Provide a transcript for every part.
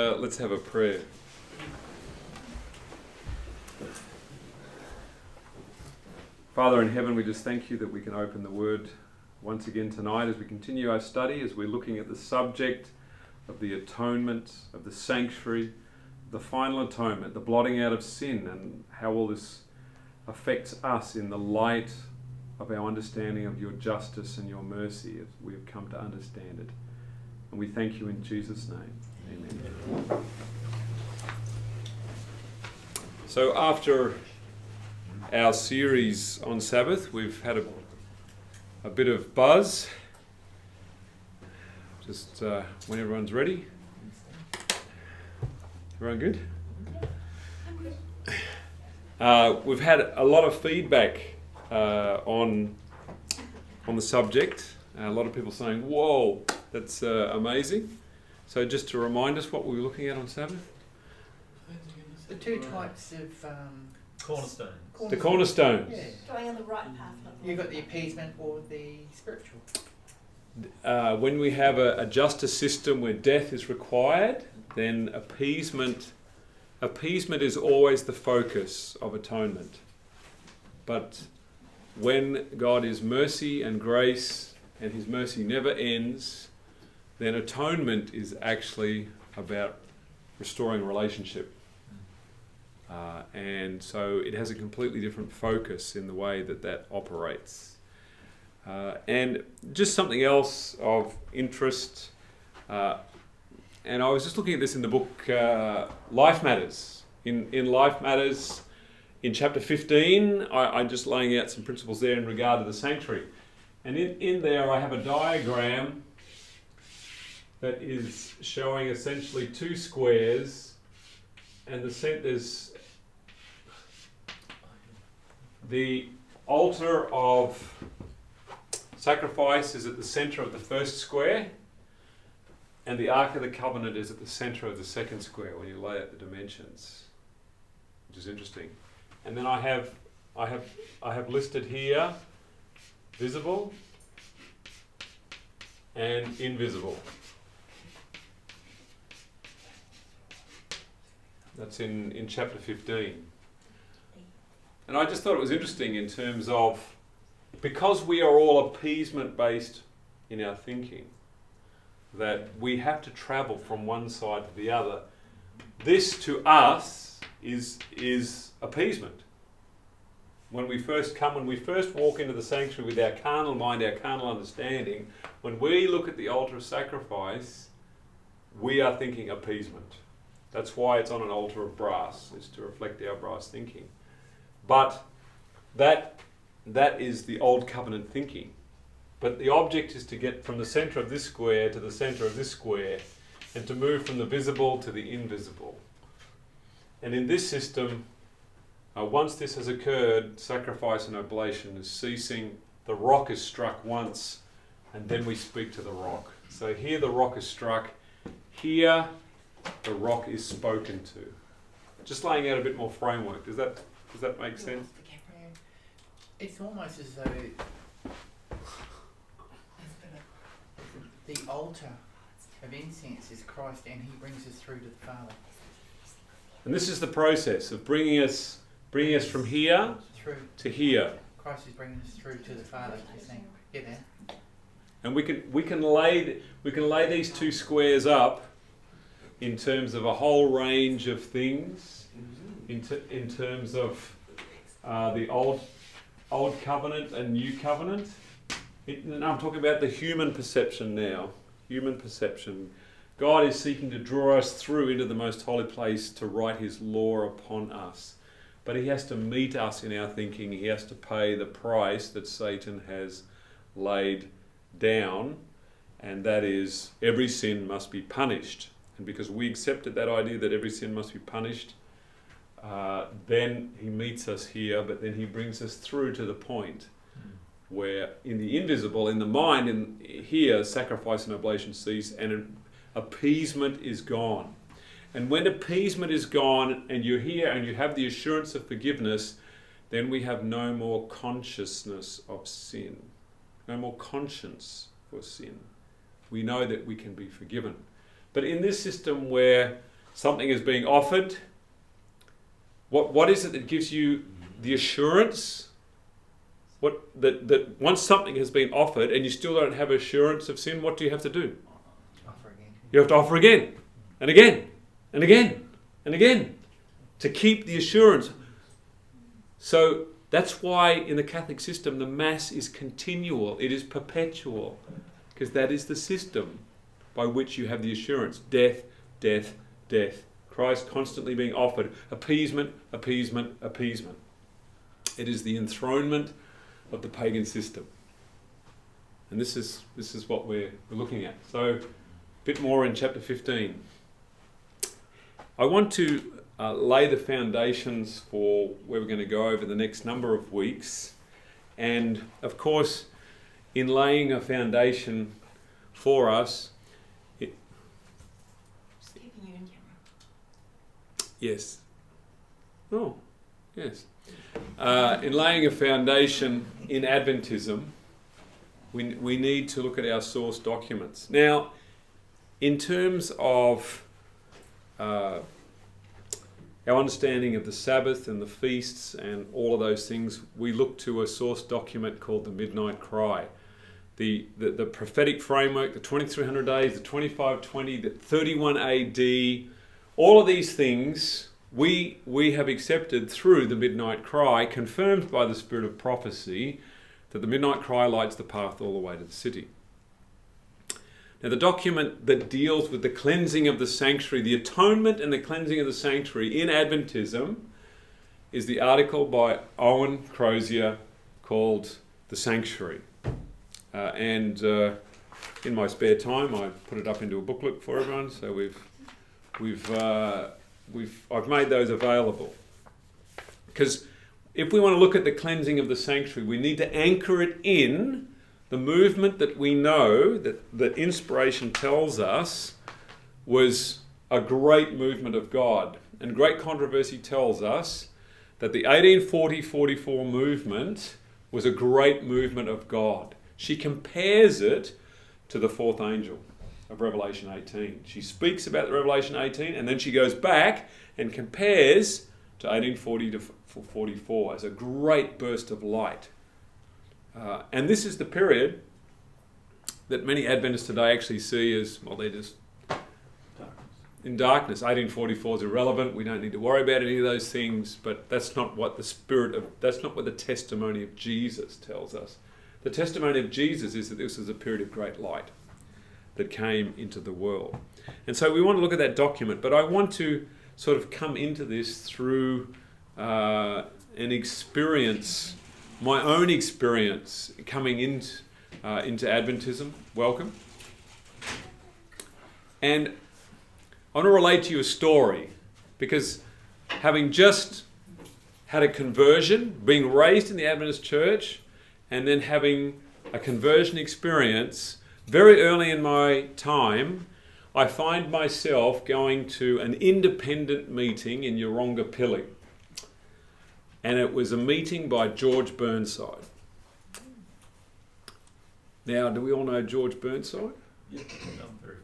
Let's have a prayer. Father in heaven, we just thank you that we can open the Word once again tonight as we continue our study, as we're looking at the subject of the atonement, of the sanctuary, the final atonement, the blotting out of sin, and how all this affects us in the light of our understanding of your justice and your mercy as we have come to understand it. And we thank you in Jesus' name. Amen. So after our series on Sabbath, we've had a bit of buzz. Just when everyone's ready. Everyone good? We've had a lot of feedback on the subject. A lot of people saying, "Whoa, that's amazing." So just to remind us what we were looking at on Sabbath. The two types of cornerstones. The cornerstones. Yeah. Going on the right path. You've got the appeasement or the spiritual. When we have a justice system where death is required, then appeasement is always the focus of atonement. But when God is mercy and grace, and his mercy never ends, then atonement is actually about restoring relationship. And so it has a completely different focus in the way that operates. And just something else of interest, and I was just looking at this in the book Life Matters. In Life Matters, in chapter 15, I'm just laying out some principles there in regard to the sanctuary. And in there I have a diagram that is showing essentially two squares, and there's the altar of sacrifice is at the center of the first square, and the Ark of the Covenant is at the center of the second square when you lay out the dimensions, which is interesting. And then I have listed here visible and invisible. That's in chapter 15. And I just thought it was interesting in terms of, because we are all appeasement based in our thinking, that we have to travel from one side to the other. This to us is appeasement. When we first walk into the sanctuary with our carnal mind, our carnal understanding, when we look at the altar of sacrifice, we are thinking appeasement. That's why it's on an altar of brass, is to reflect our brass thinking. But that is the old covenant thinking. But the object is to get from the center of this square to the center of this square, and to move from the visible to the invisible. And in this system, once this has occurred, sacrifice and oblation is ceasing. The rock is struck once, and then we speak to the rock. So here the rock is struck. Here the rock is spoken to. Just laying out a bit more framework. Does that make sense? It's almost as though the altar of incense is Christ, and he brings us through to the Father. And this is the process of bringing us from here through to here. Christ is bringing us through to the Father. You're saying, get there. And we can lay these two squares up in terms of a whole range of things, in terms of the old covenant and new covenant. I'm talking about the human perception now. Human perception. God is seeking to draw us through into the most holy place to write his law upon us. But he has to meet us in our thinking. He has to pay the price that Satan has laid down, and that is every sin must be punished. And because we accepted that idea that every sin must be punished, then he meets us here, but then he brings us through to the point where in the invisible, in the mind, in here, sacrifice and oblation cease, and appeasement is gone. And when appeasement is gone, and you're here and you have the assurance of forgiveness, then we have no more consciousness of sin, no more conscience for sin. We know that we can be forgiven. But in this system where something is being offered. What is it that gives you the assurance? That once something has been offered and you still don't have assurance of sin, what do you have to do? Offer again. You have to offer again, and again, and again, and again, to keep the assurance. So that's why in the Catholic system the Mass is continual, it is perpetual, because that is the system by which you have the assurance. Death, death, death. Christ constantly being offered. Appeasement, appeasement, appeasement. It is the enthronement of the pagan system. And this is what we're looking at. So, a bit more in chapter 15. I want to lay the foundations for where we're going to go over the next number of weeks. And, of course, in laying a foundation for us... Just keeping you in camera. Yes. Oh, yes. In laying a foundation in Adventism, we need to look at our source documents. Now, in terms of our understanding of the Sabbath and the feasts and all of those things, we look to a source document called the Midnight Cry. The prophetic framework, the 2300 days, the 2520, the 31 AD, all of these things we have accepted through the Midnight Cry, confirmed by the Spirit of prophecy, that the Midnight Cry lights the path all the way to the city. Now, the document that deals with the cleansing of the sanctuary, the atonement and the cleansing of the sanctuary in Adventism, is the article by Owen Crosier called The Sanctuary. And in my spare time, I put it up into a booklet for everyone. So I've made those available. Because if we want to look at the cleansing of the sanctuary, we need to anchor it in the movement that we know, that inspiration tells us was a great movement of God. And Great Controversy tells us that the 1840-44 movement was a great movement of God. She compares it to the fourth angel of Revelation 18. She speaks about the Revelation 18 and then she goes back and compares to 1840 to 44 as a great burst of light. And this is the period that many Adventists today actually see as, well, they're just in darkness. 1844 is irrelevant. We don't need to worry about any of those things, but that's not what that's not what the testimony of Jesus tells us. The testimony of Jesus is that this was a period of great light that came into the world. And so we want to look at that document, but I want to sort of come into this through an experience, my own experience coming into Adventism. Welcome. And I want to relate to you a story, because having just had a conversion, being raised in the Adventist church, and then having a conversion experience, very early in my time, I find myself going to an independent meeting in Yeronga-Pilly. And it was a meeting by George Burnside. Now, do we all know George Burnside? Yeah, I'm very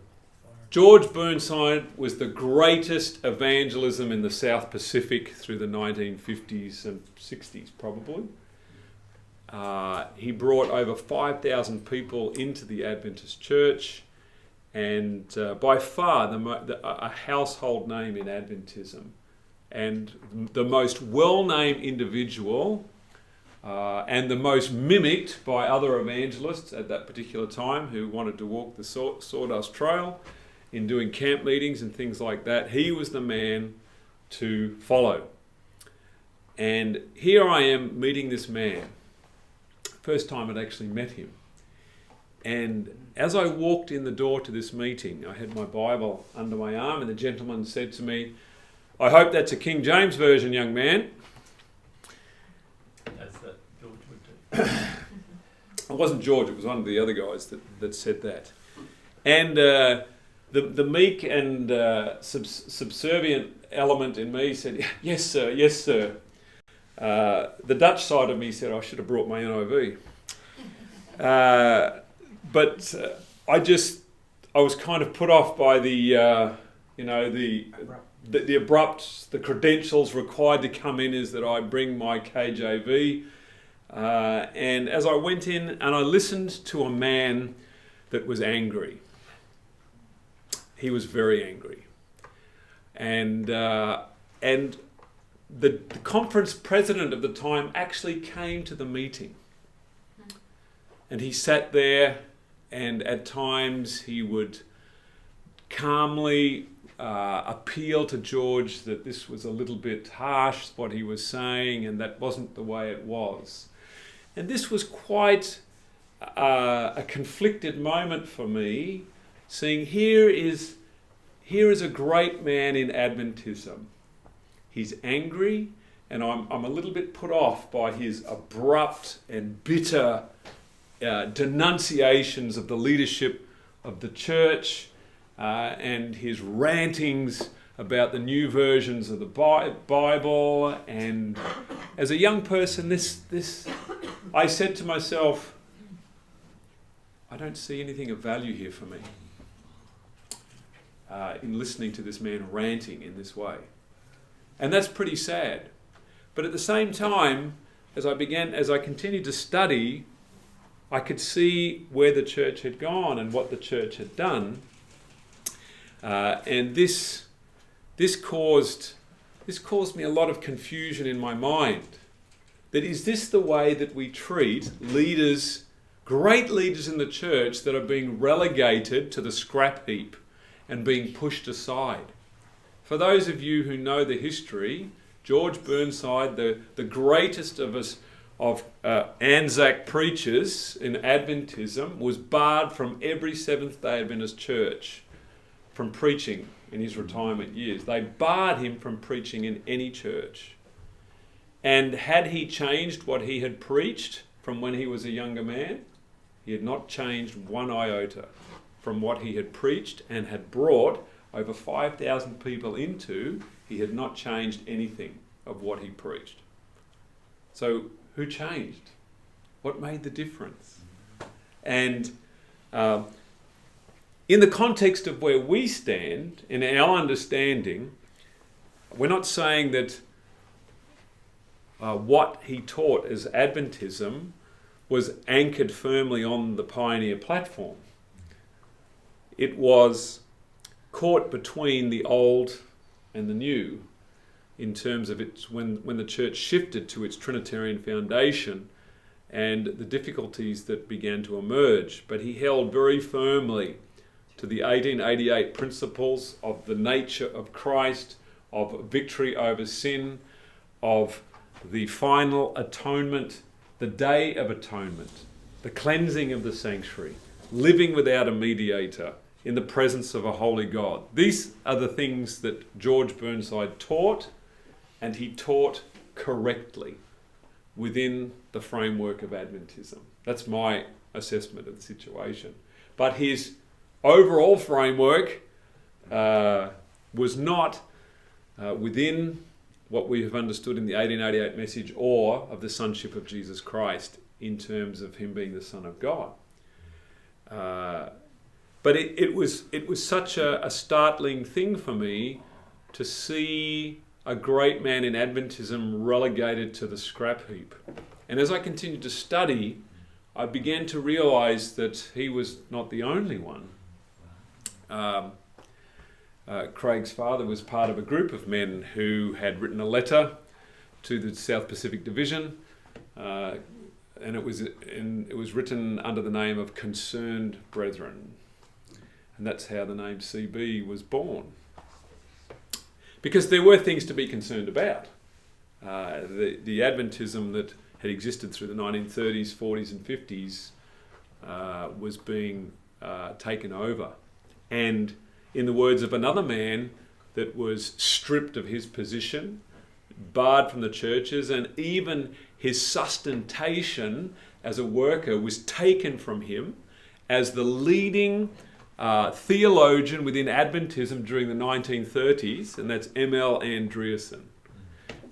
well. George Burnside was the greatest evangelism in the South Pacific through the 1950s and 60s, probably. He brought over 5,000 people into the Adventist church, and by far a household name in Adventism, and the most well-named individual and the most mimicked by other evangelists at that particular time who wanted to walk the Sawdust Trail in doing camp meetings and things like that. He was the man to follow. And here I am meeting this man. First time I'd actually met him. And as I walked in the door to this meeting, I had my Bible under my arm, and the gentleman said to me, "I hope that's a King James version, young man." As that George would do. It wasn't George, it was one of the other guys that said that. And the meek and subservient element in me said, "Yes, sir, yes, sir." The Dutch side of me said I should have brought my NIV. But I was kind of put off by the the abrupt, the credentials required to come in is that I bring my KJV. And as I went in and I listened to a man that was angry. He was very angry. And the conference president of the time actually came to the meeting. And he sat there, and at times he would calmly appeal to George that this was a little bit harsh, what he was saying, and that wasn't the way it was. And this was quite a conflicted moment for me, seeing here is a great man in Adventism. He's angry, and I'm a little bit put off by his abrupt and bitter denunciations of the leadership of the church and his rantings about the new versions of the Bible. And as a young person, this I said to myself, I don't see anything of value here for me in listening to this man ranting in this way. And that's pretty sad. But at the same time, as I continued to study, I could see where the church had gone and what the church had done. And this caused me a lot of confusion in my mind. That is this the way that we treat leaders, great leaders in the church that are being relegated to the scrap heap and being pushed aside? For those of you who know the history, George Burnside, the greatest of us of Anzac preachers in Adventism, was barred from every Seventh-day Adventist church from preaching in his retirement years. They barred him from preaching in any church. And had he changed what he had preached from when he was a younger man, he had not changed one iota from what he had preached and had brought over 5,000 people into. He had not changed anything of what he preached. So who changed? What made the difference? And in the context of where we stand, in our understanding, we're not saying that what he taught as Adventism was anchored firmly on the pioneer platform. It was caught between the old and the new in terms of its when the church shifted to its Trinitarian foundation and the difficulties that began to emerge. But he held very firmly to the 1888 principles of the nature of Christ, of victory over sin, of the final atonement, the day of atonement, the cleansing of the sanctuary, living without a mediator in the presence of a holy God. These are the things that George Burnside taught, and he taught correctly within the framework of Adventism. That's my assessment of the situation. But his overall framework was not within what we have understood in the 1888 message or of the sonship of Jesus Christ in terms of him being the Son of God. But it was such a startling thing for me to see a great man in Adventism relegated to the scrap heap. And as I continued to study, I began to realize that he was not the only one. Craig's father was part of a group of men who had written a letter to the South Pacific Division, and it was written under the name of Concerned Brethren. And that's how the name CB was born. Because there were things to be concerned about. The Adventism that had existed through the 1930s, 40s and 50s was being taken over. And in the words of another man that was stripped of his position, barred from the churches, and even his sustentation as a worker was taken from him as the leading theologian within Adventism during the 1930s, and that's M.L. Andreasen.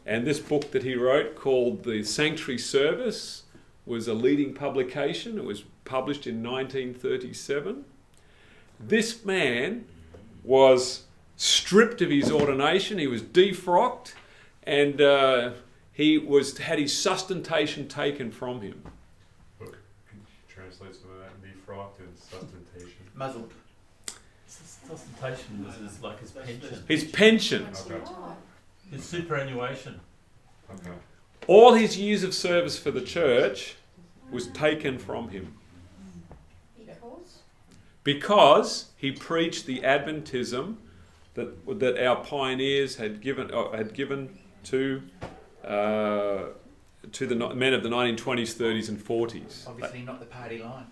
And this book that he wrote called The Sanctuary Service was a leading publication. It was published in 1937. This man was stripped of his ordination. He was defrocked, and had his sustentation taken from him. Can you translate some of that? Defrocked and sustentation. Muzzled. Sustentation was his pension. His pension. Okay. His superannuation. Okay. All his years of service for the church was taken from him. Because he preached the Adventism that our pioneers had given to the men of the 1920s, 30s and 40s. Obviously not the party line.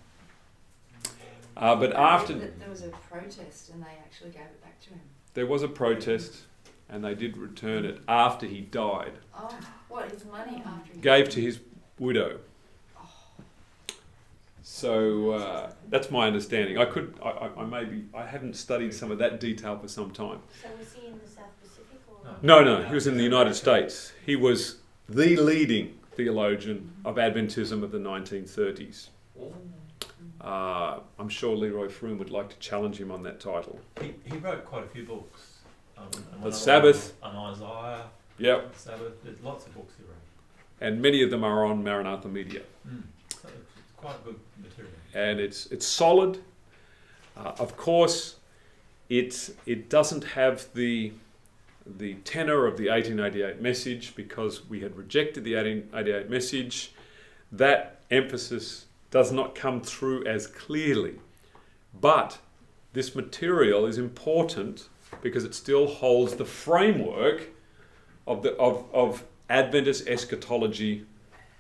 But after... There was a protest and they actually gave it back to him. There was a protest and they did return it after he died. Oh, what, his money after he Gave to his widow. So that's my understanding. I haven't studied some of that detail for some time. So was he in the South Pacific or? No, he was in the United States. He was the leading theologian of Adventism of the 1930s. I'm sure Leroy Froome would like to challenge him on that title. He wrote quite a few books. The Sabbath. On Isaiah. Yep. Sabbath. There's lots of books he wrote. And many of them are on Maranatha Media. So it's quite good material. And it's solid. Of course, it doesn't have the tenor of the 1888 message because we had rejected the 1888 message. That emphasis does not come through as clearly. But this material is important because it still holds the framework of Adventist eschatology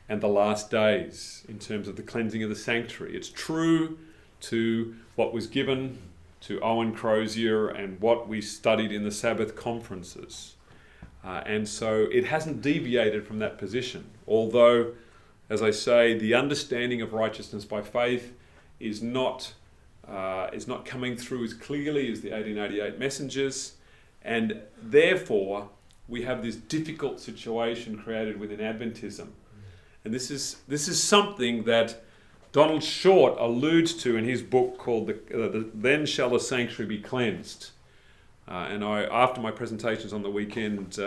and the last days in terms of the cleansing of the sanctuary. It's true to what was given to Owen Crosier and what we studied in the Sabbath conferences. And so it hasn't deviated from that position, although, as I say, the understanding of righteousness by faith is not coming through as clearly as the 1888 messengers, and therefore we have this difficult situation created within Adventism. And this is something that Donald Short alludes to in his book called the Then Shall the Sanctuary Be Cleansed. And after my presentations on the weekend,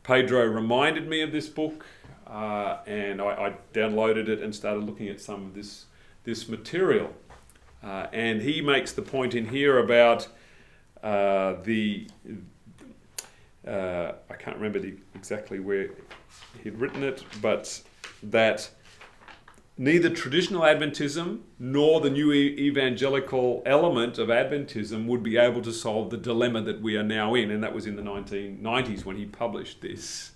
Pedro reminded me of this book, and I downloaded it and started looking at some of this material. And he makes the point in here about I can't remember exactly where he'd written it, but that neither traditional Adventism nor the new evangelical element of Adventism would be able to solve the dilemma that we are now in, and that was in the 1990s when he published this.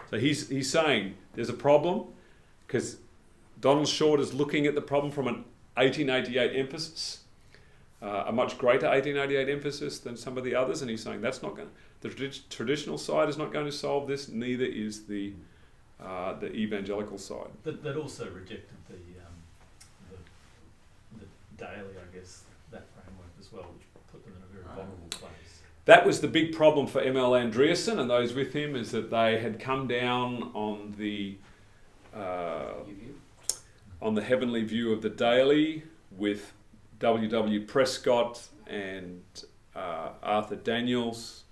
So he's saying there's a problem because Donald Short is looking at the problem from an 1888 emphasis, a much greater 1888 emphasis than some of the others, and he's saying that's not going. The traditional side is not going to solve this. Neither is the evangelical side. That also rejected the daily, I guess, that framework as well, which put them in a very vulnerable place. That was the big problem for M.L. Andreasen and those with him, is that they had come down on the heavenly view of the daily with W.W. Prescott and Arthur Daniels.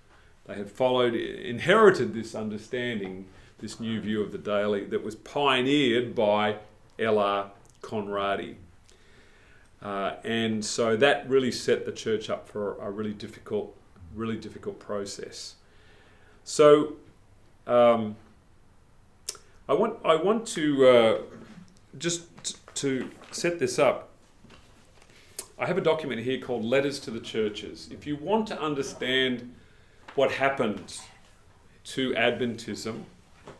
They had inherited this understanding, this new view of the daily that was pioneered by L.R. Conradi. And so that really set the church up for a really difficult process. So I want to just to set this up. I have a document here called Letters to the Churches. If you want to understand what happened to Adventism,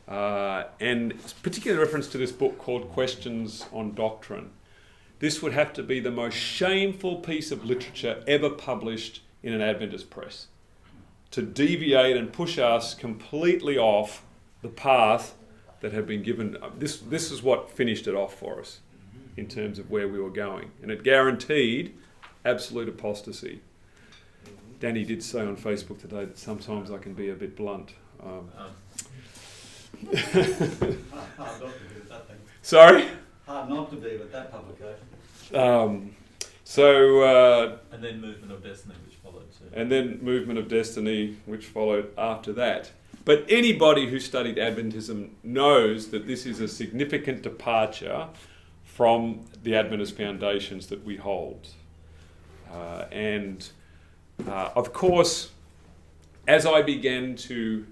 and particular reference to this book called Questions on Doctrine, this would have to be the most shameful piece of literature ever published in an Adventist press, to deviate and push us completely off the path that had been given. This is what finished it off for us in terms of where we were going, and it guaranteed absolute apostasy. Danny did say on Facebook today that sometimes I can be a bit blunt. Hard not to be with that thing. Sorry? Hard not to be with that publication. And then Movement of Destiny, which followed. followed too. And then Movement of Destiny, which followed after that. But anybody who studied Adventism knows that this is a significant departure from the Adventist foundations that we hold. Of course, as I began to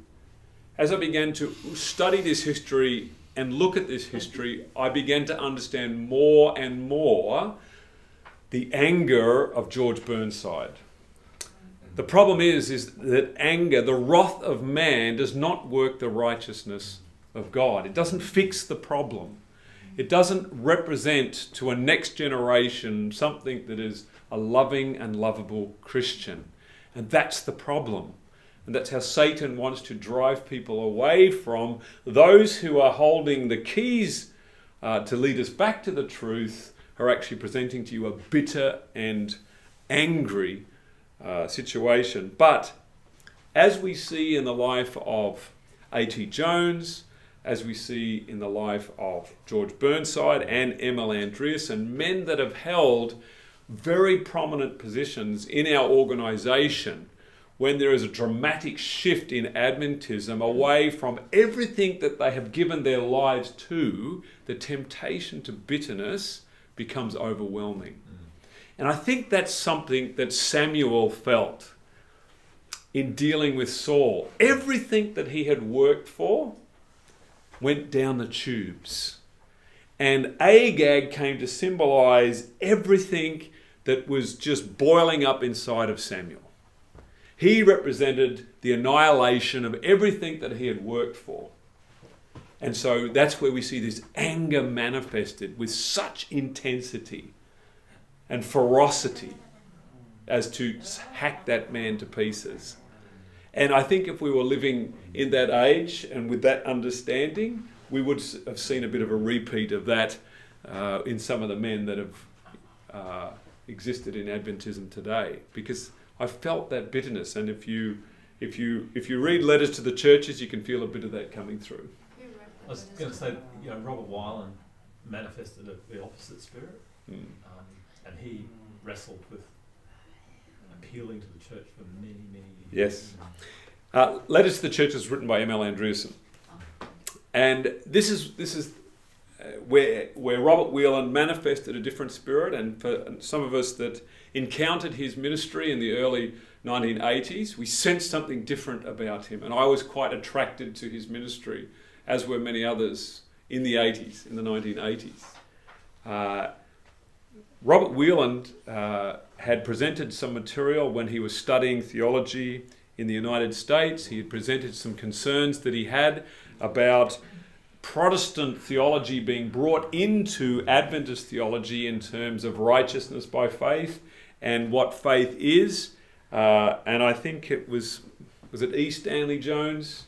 study this history and look at this history, I began to understand more and more the anger of George Burnside. The problem is that anger, the wrath of man, does not work the righteousness of God. It doesn't fix the problem. It doesn't represent to a next generation something that is a loving and lovable Christian. And that's the problem. And that's how Satan wants to drive people away from those who are holding the keys to lead us back to the truth, are actually presenting to you a bitter and angry situation. But as we see in the life of A.T. Jones, as we see in the life of George Burnside and M.L. Andreasen, men that have held very prominent positions in our organisation, when there is a dramatic shift in Adventism away from everything that they have given their lives to, the temptation to bitterness becomes overwhelming. And I think that's something that Samuel felt in dealing with Saul. Everything that he had worked for went down the tubes. And Agag came to symbolize everything that was just boiling up inside of Samuel. He represented the annihilation of everything that he had worked for. And so that's where we see this anger manifested with such intensity and ferocity as to hack that man to pieces. And I think if we were living in that age and with that understanding, we would have seen a bit of a repeat of that in some of the men that have existed in Adventism today. Because I felt that bitterness, and if you read letters to the churches, you can feel a bit of that coming through. I was going to say, Robert Weiland manifested the opposite spirit, and he wrestled with appealing to the church for many, many years. Yes. Letters to the Church is written by M.L. Andreasen. And this is where Robert Weiland manifested a different spirit, and for some of us that encountered his ministry in the early 1980s, we sensed something different about him. And I was quite attracted to his ministry, as were many others in the 80s, in the 1980s. Robert Weiland had presented some material when he was studying theology in the United States. He had presented some concerns that he had about Protestant theology being brought into Adventist theology in terms of righteousness by faith and what faith is. And I think it was it E. Stanley Jones?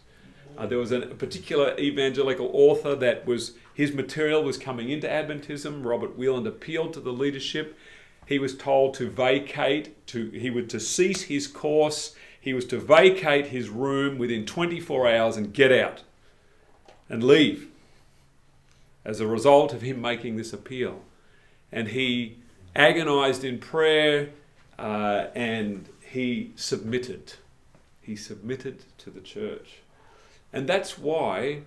There was a particular evangelical author that his material was coming into Adventism. Robert Weiland appealed to the leadership. He was told to to cease his course. He was to vacate his room within 24 hours and get out and leave as a result of him making this appeal. And he agonized in prayer and he submitted. He submitted to the church. And that's why,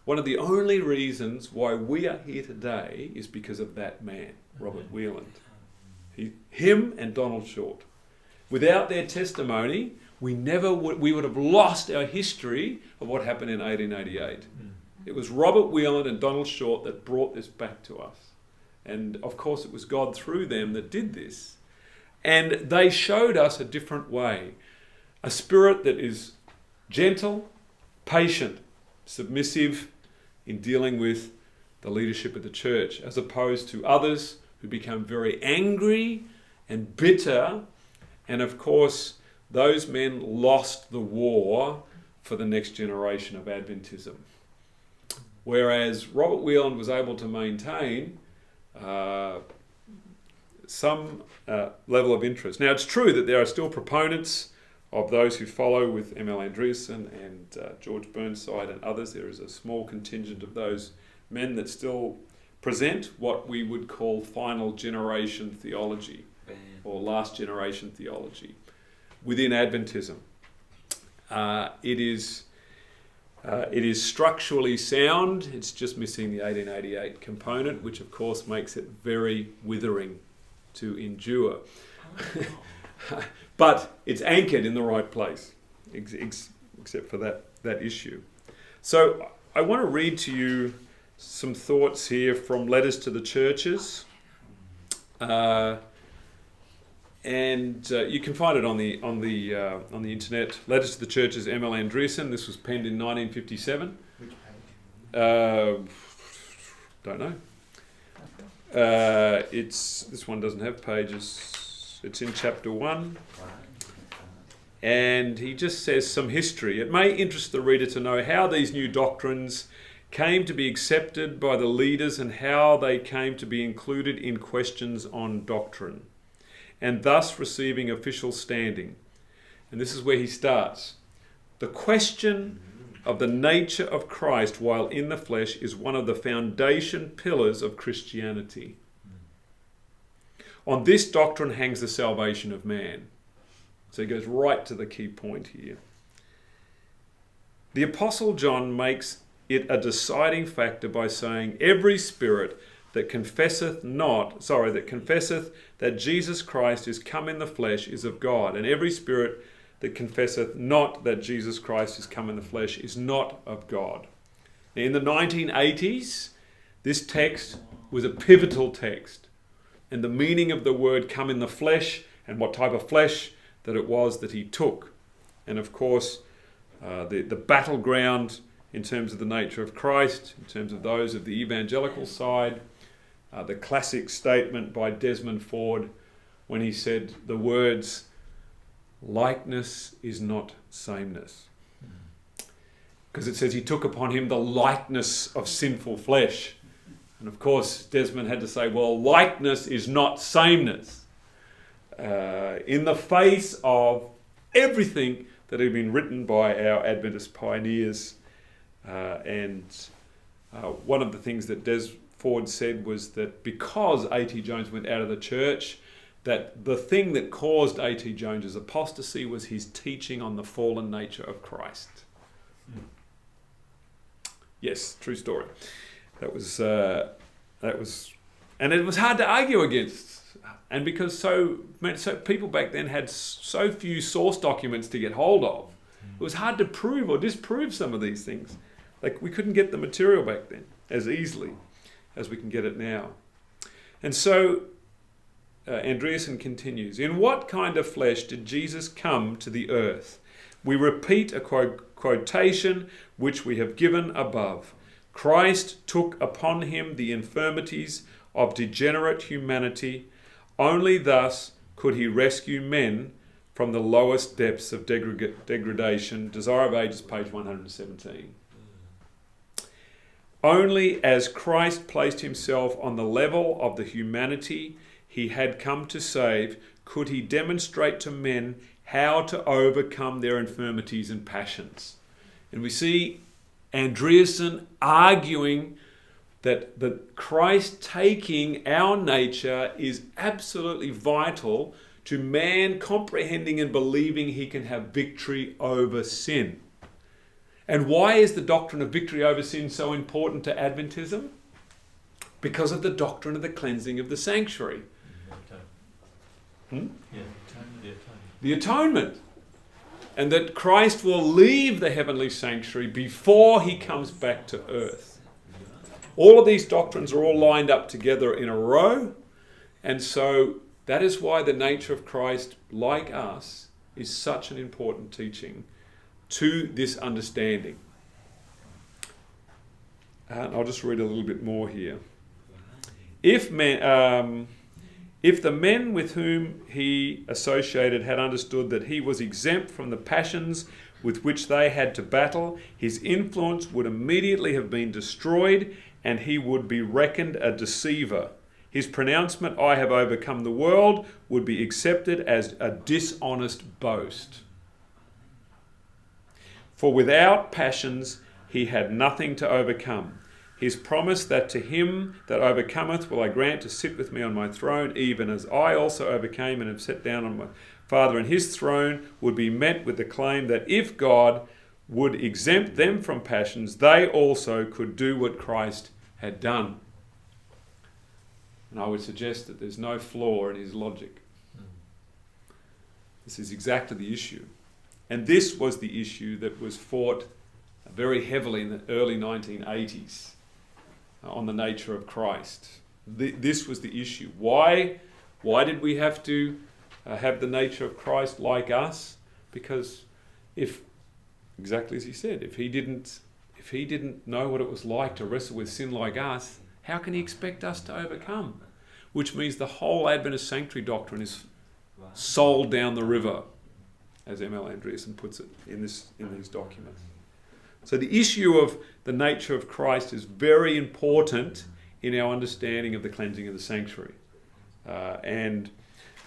one of the only reasons why we are here today is because of that man, Robert Weiland. Him and Donald Short. Without their testimony, we would have lost our history of what happened in 1888. It was Robert Weiland and Donald Short that brought this back to us. And of course it was God through them that did this. And they showed us a different way. A spirit that is gentle, patient, submissive in dealing with the leadership of the church, as opposed to others who become very angry and bitter. And of course, those men lost the war for the next generation of Adventism. Whereas Robert Weiland was able to maintain some level of interest. Now, it's true that there are still proponents of those who follow with M.L. Andreasen and George Burnside and others. There is a small contingent of those men that still present what we would call final generation theology or last generation theology. within Adventism. It is structurally sound. It's just missing the 1888 component, which of course makes it very withering to endure. But it's anchored in the right place, except for that issue. So I want to read to you some thoughts here from letters to the churches. And you can find it on the internet. Letters to the Churches, M.L. Andreessen. This was penned in 1957. Which page? Don't know. This one doesn't have pages. It's in chapter 1. And he just says some history. It may interest the reader to know how these new doctrines came to be accepted by the leaders and how they came to be included in questions on doctrine, and thus receiving official standing. And this is where he starts. The question of the nature of Christ while in the flesh is one of the foundation pillars of Christianity. On this doctrine hangs the salvation of man. So he goes right to the key point here. The Apostle John makes it a deciding factor by saying, every spirit that confesseth that Jesus Christ is come in the flesh is of God, and every spirit that confesseth not that Jesus Christ is come in the flesh is not of God. Now, in the 1980s, this text was a pivotal text, and the meaning of the word come in the flesh and what type of flesh that it was that he took. And of course, the battleground in terms of the nature of Christ, in terms of those of the evangelical side, the classic statement by Desmond Ford when he said the words, likeness is not sameness. Because it says he took upon him the likeness of sinful flesh. And of course, Desmond had to say, well, likeness is not sameness. In the face of everything that had been written by our Adventist pioneers. One of the things that Des Ford said was that because A.T. Jones went out of the church, that the thing that caused A.T. Jones's apostasy was his teaching on the fallen nature of Christ. Yes, true story. That was, and it was hard to argue against. And because so people back then had so few source documents to get hold of, it was hard to prove or disprove some of these things. Like, we couldn't get the material back then as easily as we can get it now. And so Andreessen continues, in what kind of flesh did Jesus come to the earth? We repeat a quotation which we have given above. Christ took upon him the infirmities of degenerate humanity. Only thus could he rescue men from the lowest depths of degradation. Desire of Ages, page 117. Only as Christ placed himself on the level of the humanity he had come to save, could he demonstrate to men how to overcome their infirmities and passions. And we see Andreessen arguing that Christ taking our nature is absolutely vital to man comprehending and believing he can have victory over sin. And why is the doctrine of victory over sin so important to Adventism? Because of the doctrine of the cleansing of the sanctuary. The atonement. And that Christ will leave the heavenly sanctuary before he comes back to earth. All of these doctrines are all lined up together in a row. And so that is why the nature of Christ, like us, is such an important teaching to this understanding. And I'll just read a little bit more here. If the men with whom he associated had understood that he was exempt from the passions with which they had to battle, his influence would immediately have been destroyed and he would be reckoned a deceiver. His pronouncement, I have overcome the world, would be accepted as a dishonest boast. For without passions he had nothing to overcome. His promise that to him that overcometh will I grant to sit with me on my throne, even as I also overcame and have sat down Father and his throne would be met with the claim that if God would exempt them from passions, they also could do what Christ had done. And I would suggest that there's no flaw in his logic. This is exactly the issue. And this was the issue that was fought very heavily in the early 1980s on the nature of Christ. This was the issue. Why did we have to have the nature of Christ like us? Because exactly as he said, if he didn't know what it was like to wrestle with sin like us, how can he expect us to overcome? Which means the whole Adventist sanctuary doctrine is sold down the river, as M.L. Andreasen puts it in these documents. So the issue of the nature of Christ is very important in our understanding of the cleansing of the sanctuary. And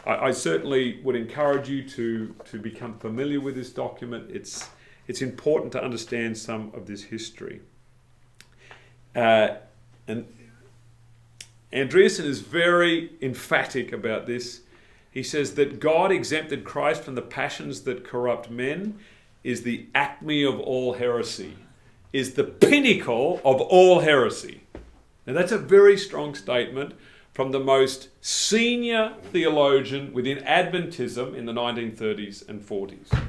I certainly would encourage you to become familiar with this document. It's important to understand some of this history. And Andreasen is very emphatic about this. He says that God exempted Christ from the passions that corrupt men is the acme of all heresy, is the pinnacle of all heresy. Now that's a very strong statement from the most senior theologian within Adventism in the 1930s and 40s.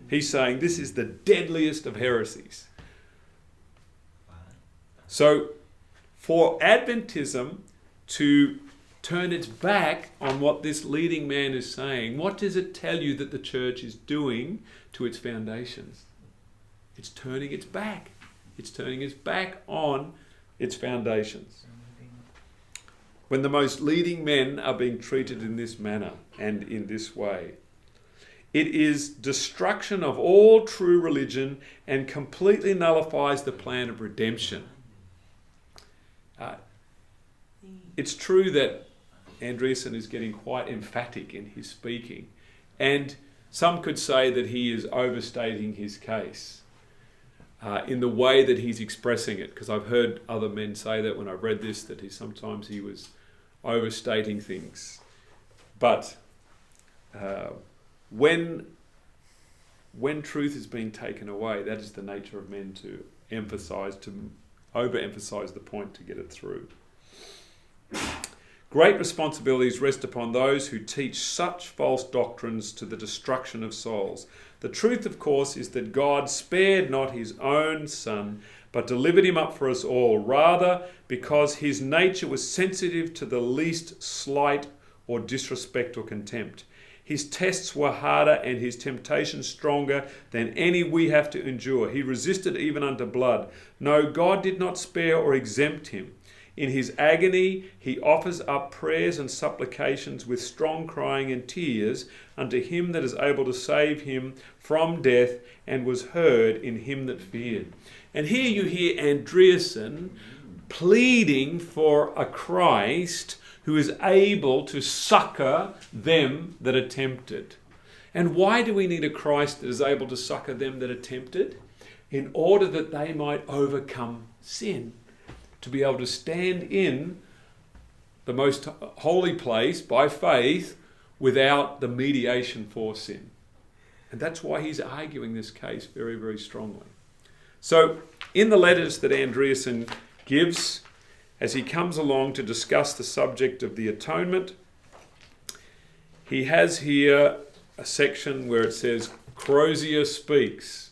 He's saying this is the deadliest of heresies. So for Adventism to turn its back on what this leading man is saying, what does it tell you that the church is doing to its foundations? It's turning its back. It's turning its back on its foundations. When the most leading men are being treated in this manner and in this way, it is destruction of all true religion and completely nullifies the plan of redemption. It's true that Andreasen is getting quite emphatic in his speaking, and some could say that he is overstating his case in the way that he's expressing it, because I've heard other men say that when I've read this, that sometimes he was overstating things. But when truth is being taken away, that is the nature of men to overemphasize the point to get it through. Great responsibilities rest upon those who teach such false doctrines to the destruction of souls. The truth, of course, is that God spared not his own Son, but delivered him up for us all, rather because his nature was sensitive to the least slight or disrespect or contempt. His tests were harder and his temptations stronger than any we have to endure. He resisted even unto blood. No, God did not spare or exempt him. In his agony, he offers up prayers and supplications with strong crying and tears unto him that is able to save him from death, and was heard in him that feared. And here you hear Andreasen pleading for a Christ who is able to succor them that are tempted. And why do we need a Christ that is able to succor them that are tempted? In order that they might overcome sin. To be able to stand in the most holy place by faith without the mediation for sin. And that's why he's arguing this case very, very strongly. So in the letters that Andreasen gives, as he comes along to discuss the subject of the atonement, he has here a section where it says, Crosier speaks.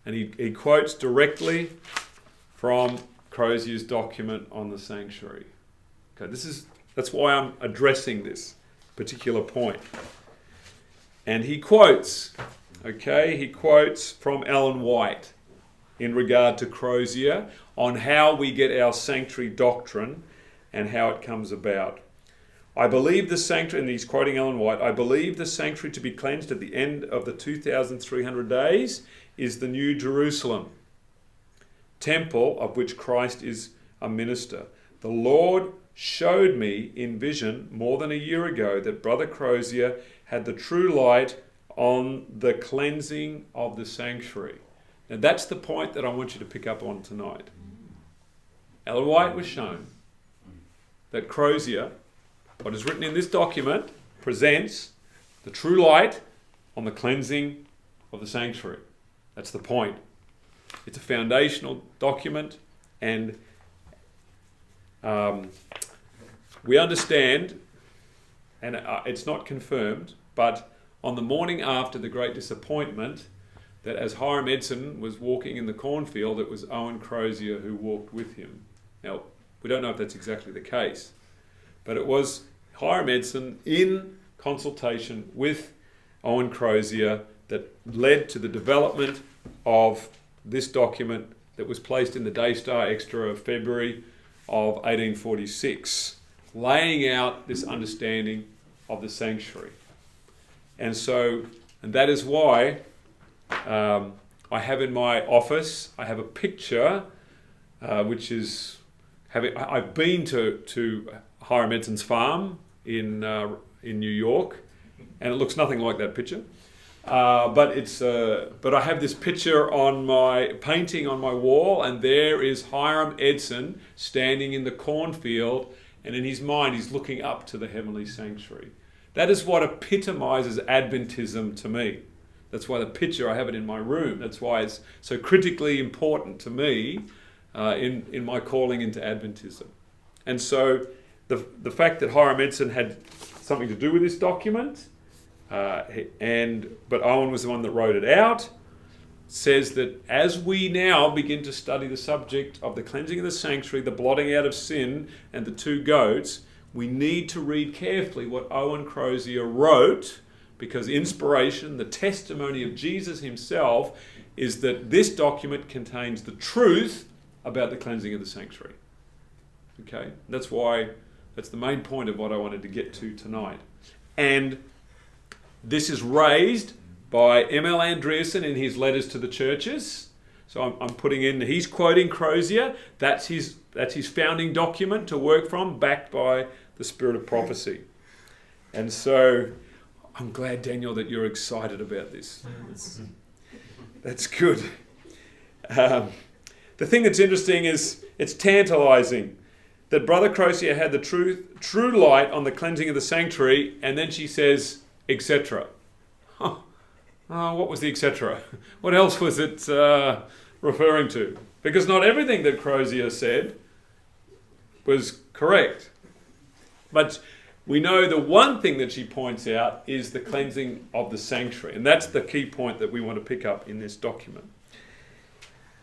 And he quotes directly from Crosier's document on the sanctuary. Okay, that's why I'm addressing this particular point. And he quotes from Ellen White in regard to Crosier on how we get our sanctuary doctrine and how it comes about. I believe the sanctuary, and he's quoting Ellen White, I believe the sanctuary to be cleansed at the end of the 2,300 days is the New Jerusalem, temple of which Christ is a minister. The Lord showed me in vision more than a year ago that Brother Crosier had the true light on the cleansing of the sanctuary. Now that's the point that I want you to pick up on tonight. Ellen White was shown that Crosier, what is written in this document, presents the true light on the cleansing of the sanctuary. That's the point. It's a foundational document, and we understand, and it's not confirmed, but on the morning after the Great Disappointment, that as Hiram Edson was walking in the cornfield, it was Owen Crosier who walked with him. Now, we don't know if that's exactly the case, but it was Hiram Edson in consultation with Owen Crosier that led to the development of this document that was placed in the Daystar Extra of February of 1846, laying out this understanding of the sanctuary. And that is why I have in my office, I have a picture which is I've been to Hiram Edson's farm in New York, and it looks nothing like that picture. But I have this picture on my painting on my wall, and there is Hiram Edson standing in the cornfield, and in his mind he's looking up to the heavenly sanctuary. That is what epitomizes Adventism to me. That's why the picture, I have it in my room. That's why it's so critically important to me in my calling into Adventism. And so the fact that Hiram Edson had something to do with this document, but Owen was the one that wrote it out, says that as we now begin to study the subject of the cleansing of the sanctuary, the blotting out of sin, and the two goats, we need to read carefully what Owen Crosier wrote, because inspiration, the testimony of Jesus himself, is that this document contains the truth about the cleansing of the sanctuary. Okay? That's the main point of what I wanted to get to tonight. And this is raised by M.L. Andreasen in his letters to the churches. So I'm putting in, he's quoting Crosier. That's his founding document to work from, backed by the spirit of prophecy. And so I'm glad, Daniel, that you're excited about this. That's good. The thing that's interesting is it's tantalizing that Brother Crosier had the true light on the cleansing of the sanctuary, and then she says, etc. Oh, what was the etc.? What else was it referring to? Because not everything that Crosier said was correct. But we know the one thing that she points out is the cleansing of the sanctuary. And that's the key point that we want to pick up in this document.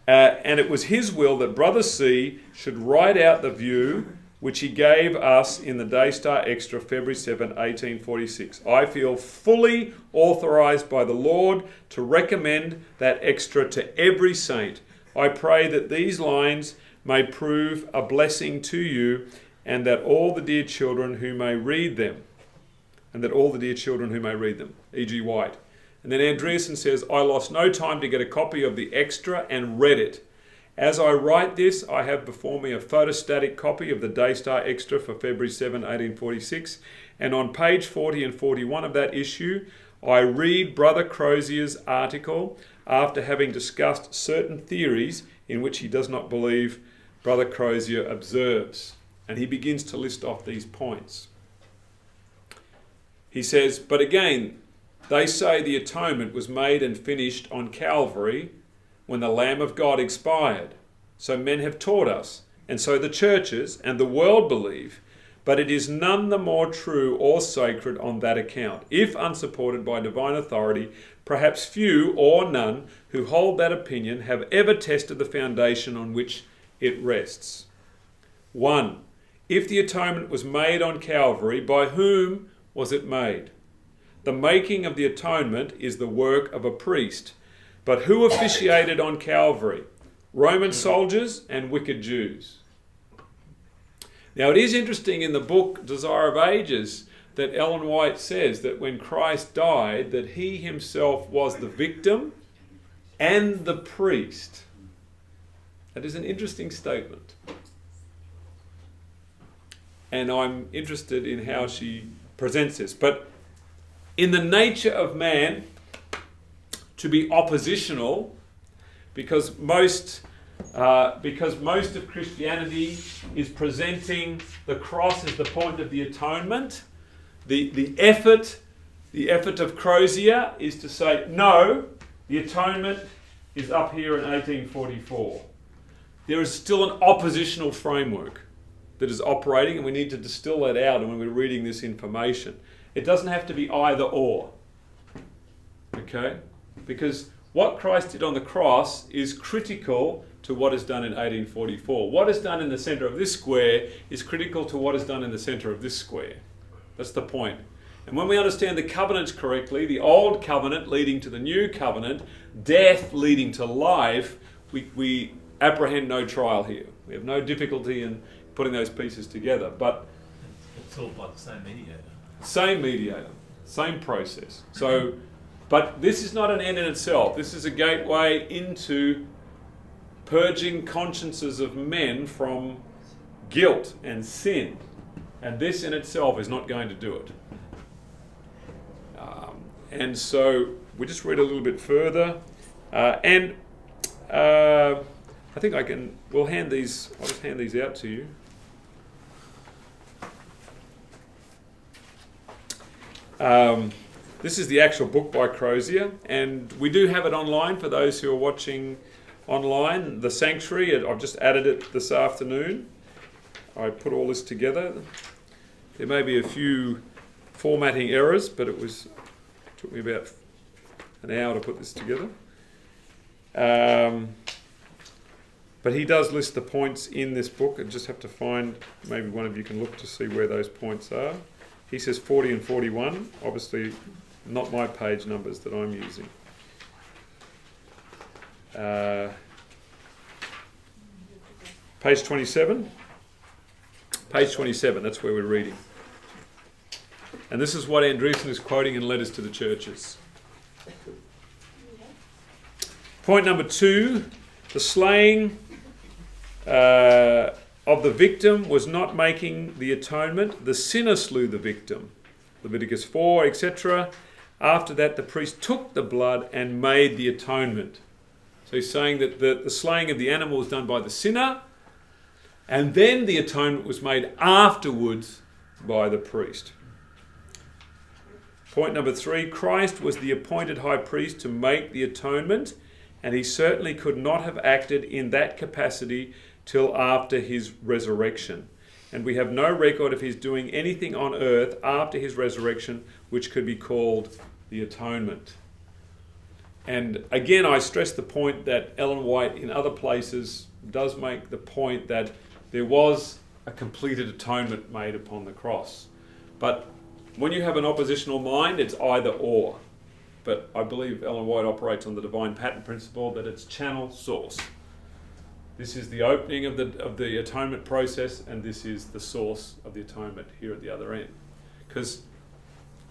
And it was his will that Brother C should write out the view which he gave us in the Daystar Extra, February 7, 1846. I feel fully authorized by the Lord to recommend that extra to every saint. I pray that these lines may prove a blessing to you, and that all the dear children who may read them, E.G. White. And then Andreasen says, I lost no time to get a copy of the extra and read it. As I write this, I have before me a photostatic copy of the Daystar Extra for February 7, 1846, and on page 40 and 41 of that issue, I read Brother Crosier's article after having discussed certain theories in which he does not believe Brother Crosier observes. And he begins to list off these points. He says, but again, they say the atonement was made and finished on Calvary when the Lamb of God expired. So men have taught us, and so the churches and the world believe, but it is none the more true or sacred on that account. If unsupported by divine authority, perhaps few or none who hold that opinion have ever tested the foundation on which it rests. 1. If the atonement was made on Calvary, by whom was it made? The making of the atonement is the work of a priest. But who officiated on Calvary? Roman soldiers and wicked Jews. Now it is interesting in the book Desire of Ages that Ellen White says that when Christ died, that he himself was the victim and the priest. That is an interesting statement. And I'm interested in how she presents this. But in the nature of man, to be oppositional, because most of Christianity is presenting the cross as the point of the atonement, the effort The effort of Crosier is to say, no, the atonement is up here in 1844. There is still an oppositional framework that is operating, and we need to distill that out when we're reading this information. It doesn't have to be either or. Okay? Because what Christ did on the cross is critical to what is done in 1844. What is done in the centre of this square is critical to what is done in the centre of this square. That's the point. And when we understand the covenants correctly, the old covenant leading to the new covenant, death leading to life, we apprehend no trial here. We have no difficulty in putting those pieces together. But It's all by the same mediator. same mediator, same process. So, but this is not an end in itself. This is a gateway into purging consciences of men from guilt and sin. And this in itself is not going to do it. And so we just read a little bit further. I think we'll hand these, I'll just hand these out to you. This is the actual book by Crosier, and we do have it online for those who are watching online. The Sanctuary, I've just added it this afternoon. I put all this together. There may be a few formatting errors, but it took me about an hour to put this together. But he does list the points in this book. I just have to find, maybe one of you can look to see where those points are. He says 40 and 41, obviously not my page numbers that I'm using. Page 27. Page 27, that's where we're reading. And this is what Andreessen is quoting in letters to the churches. Point number 2, the slaying of the victim was not making the atonement. The sinner slew the victim. Leviticus 4, etc. After that, the priest took the blood and made the atonement. So he's saying that the slaying of the animal was done by the sinner, and then the atonement was made afterwards by the priest. Point number 3, Christ was the appointed high priest to make the atonement, and he certainly could not have acted in that capacity till after his resurrection. And we have no record of his doing anything on earth after his resurrection which could be called the atonement. And again, I stress the point that Ellen White in other places does make the point that there was a completed atonement made upon the cross. But when you have an oppositional mind, it's either or. But I believe Ellen White operates on the divine pattern principle that it's channel source. This is the opening of the atonement process, and this is the source of the atonement here at the other end. Because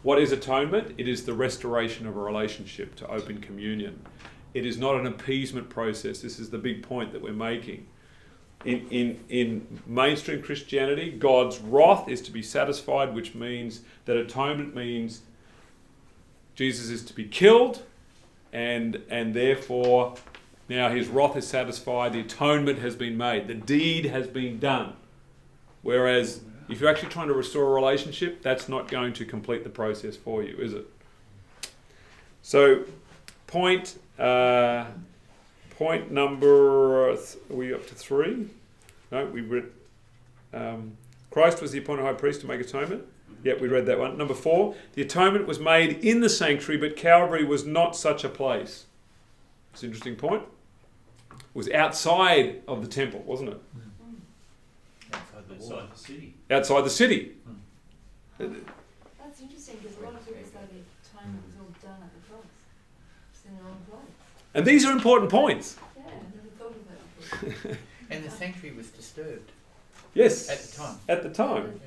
what is atonement? It is the restoration of a relationship to open communion. It is not an appeasement process. This is the big point that we're making. In mainstream Christianity, God's wrath is to be satisfied, which means that atonement means Jesus is to be killed, and therefore now his wrath is satisfied, the atonement has been made, the deed has been done. Whereas if you're actually trying to restore a relationship, that's not going to complete the process for you, is it? So point number, are we up to 3? No, we read, Christ was the appointed high priest to make atonement. Yep, we read that one. Number 4, the atonement was made in the sanctuary, but Calvary was not such a place. It's an interesting point. It was outside of the temple, wasn't it? Outside the city. Outside the city. That's interesting because a lot of people say the atonement was all done at the cross. It's in the wrong place. And these are important points. Yeah, I never thought of that before. And the sanctuary was disturbed Yes. at the time. At the time.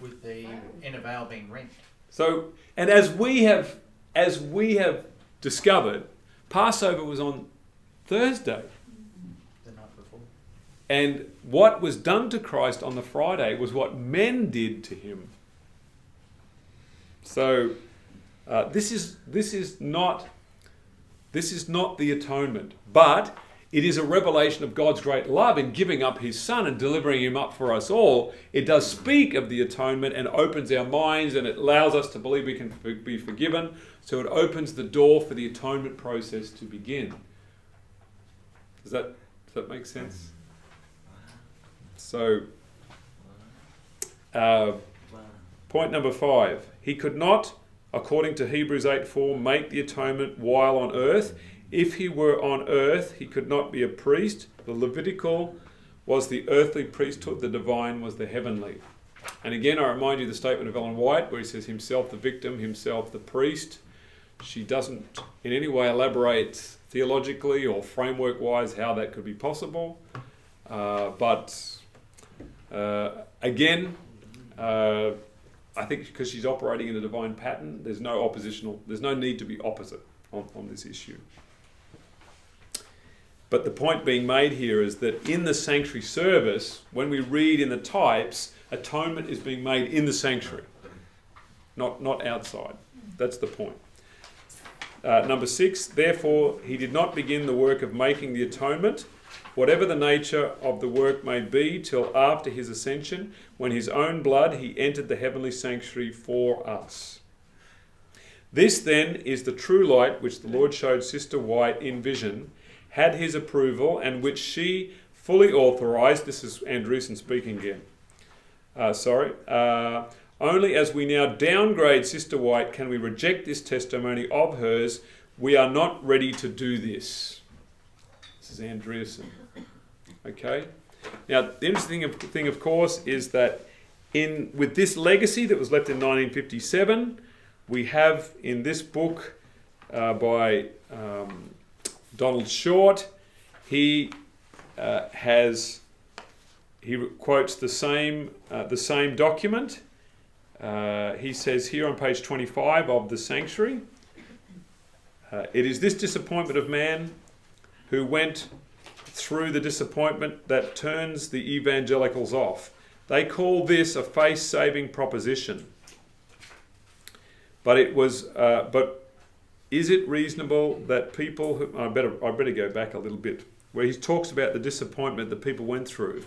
With the inner veil being rent. So, and as we have discovered, Passover was on Thursday. The night before. And what was done to Christ on the Friday was what men did to him. So this is not the atonement, but it is a revelation of God's great love in giving up his Son and delivering him up for us all. It does speak of the atonement and opens our minds, and it allows us to believe we can be forgiven. So it opens the door for the atonement process to begin. Does that make sense? So, point number 5. He could not, according to Hebrews 8:4, make the atonement while on earth. If he were on earth, he could not be a priest. The Levitical was the earthly priesthood, the divine was the heavenly. And again, I remind you the statement of Ellen White, where he says himself the victim, himself the priest. She doesn't in any way elaborate theologically or framework-wise how that could be possible. Again, I think because she's operating in a divine pattern, there's no need to be opposite on this issue. But the point being made here is that in the sanctuary service, when we read in the types, atonement is being made in the sanctuary, not outside. That's the point. Number 6, therefore he did not begin the work of making the atonement, whatever the nature of the work may be, till after his ascension, when his own blood he entered the heavenly sanctuary for us. This then is the true light which the Lord showed Sister White in vision, had his approval, and which she fully authorised. This is Andrewson speaking again. Only as we now downgrade Sister White can we reject this testimony of hers. We are not ready to do this. This is Andreasen. Okay? Now, the interesting thing, of course, is that with this legacy that was left in 1957, we have in this book by Donald Short, he quotes the same document. He says here on page 25 of the Sanctuary, it is this disappointment of man who went through the disappointment that turns the evangelicals off. They call this a face-saving proposition. But is it reasonable that people who... I better go back a little bit, where he talks about the disappointment that people went through.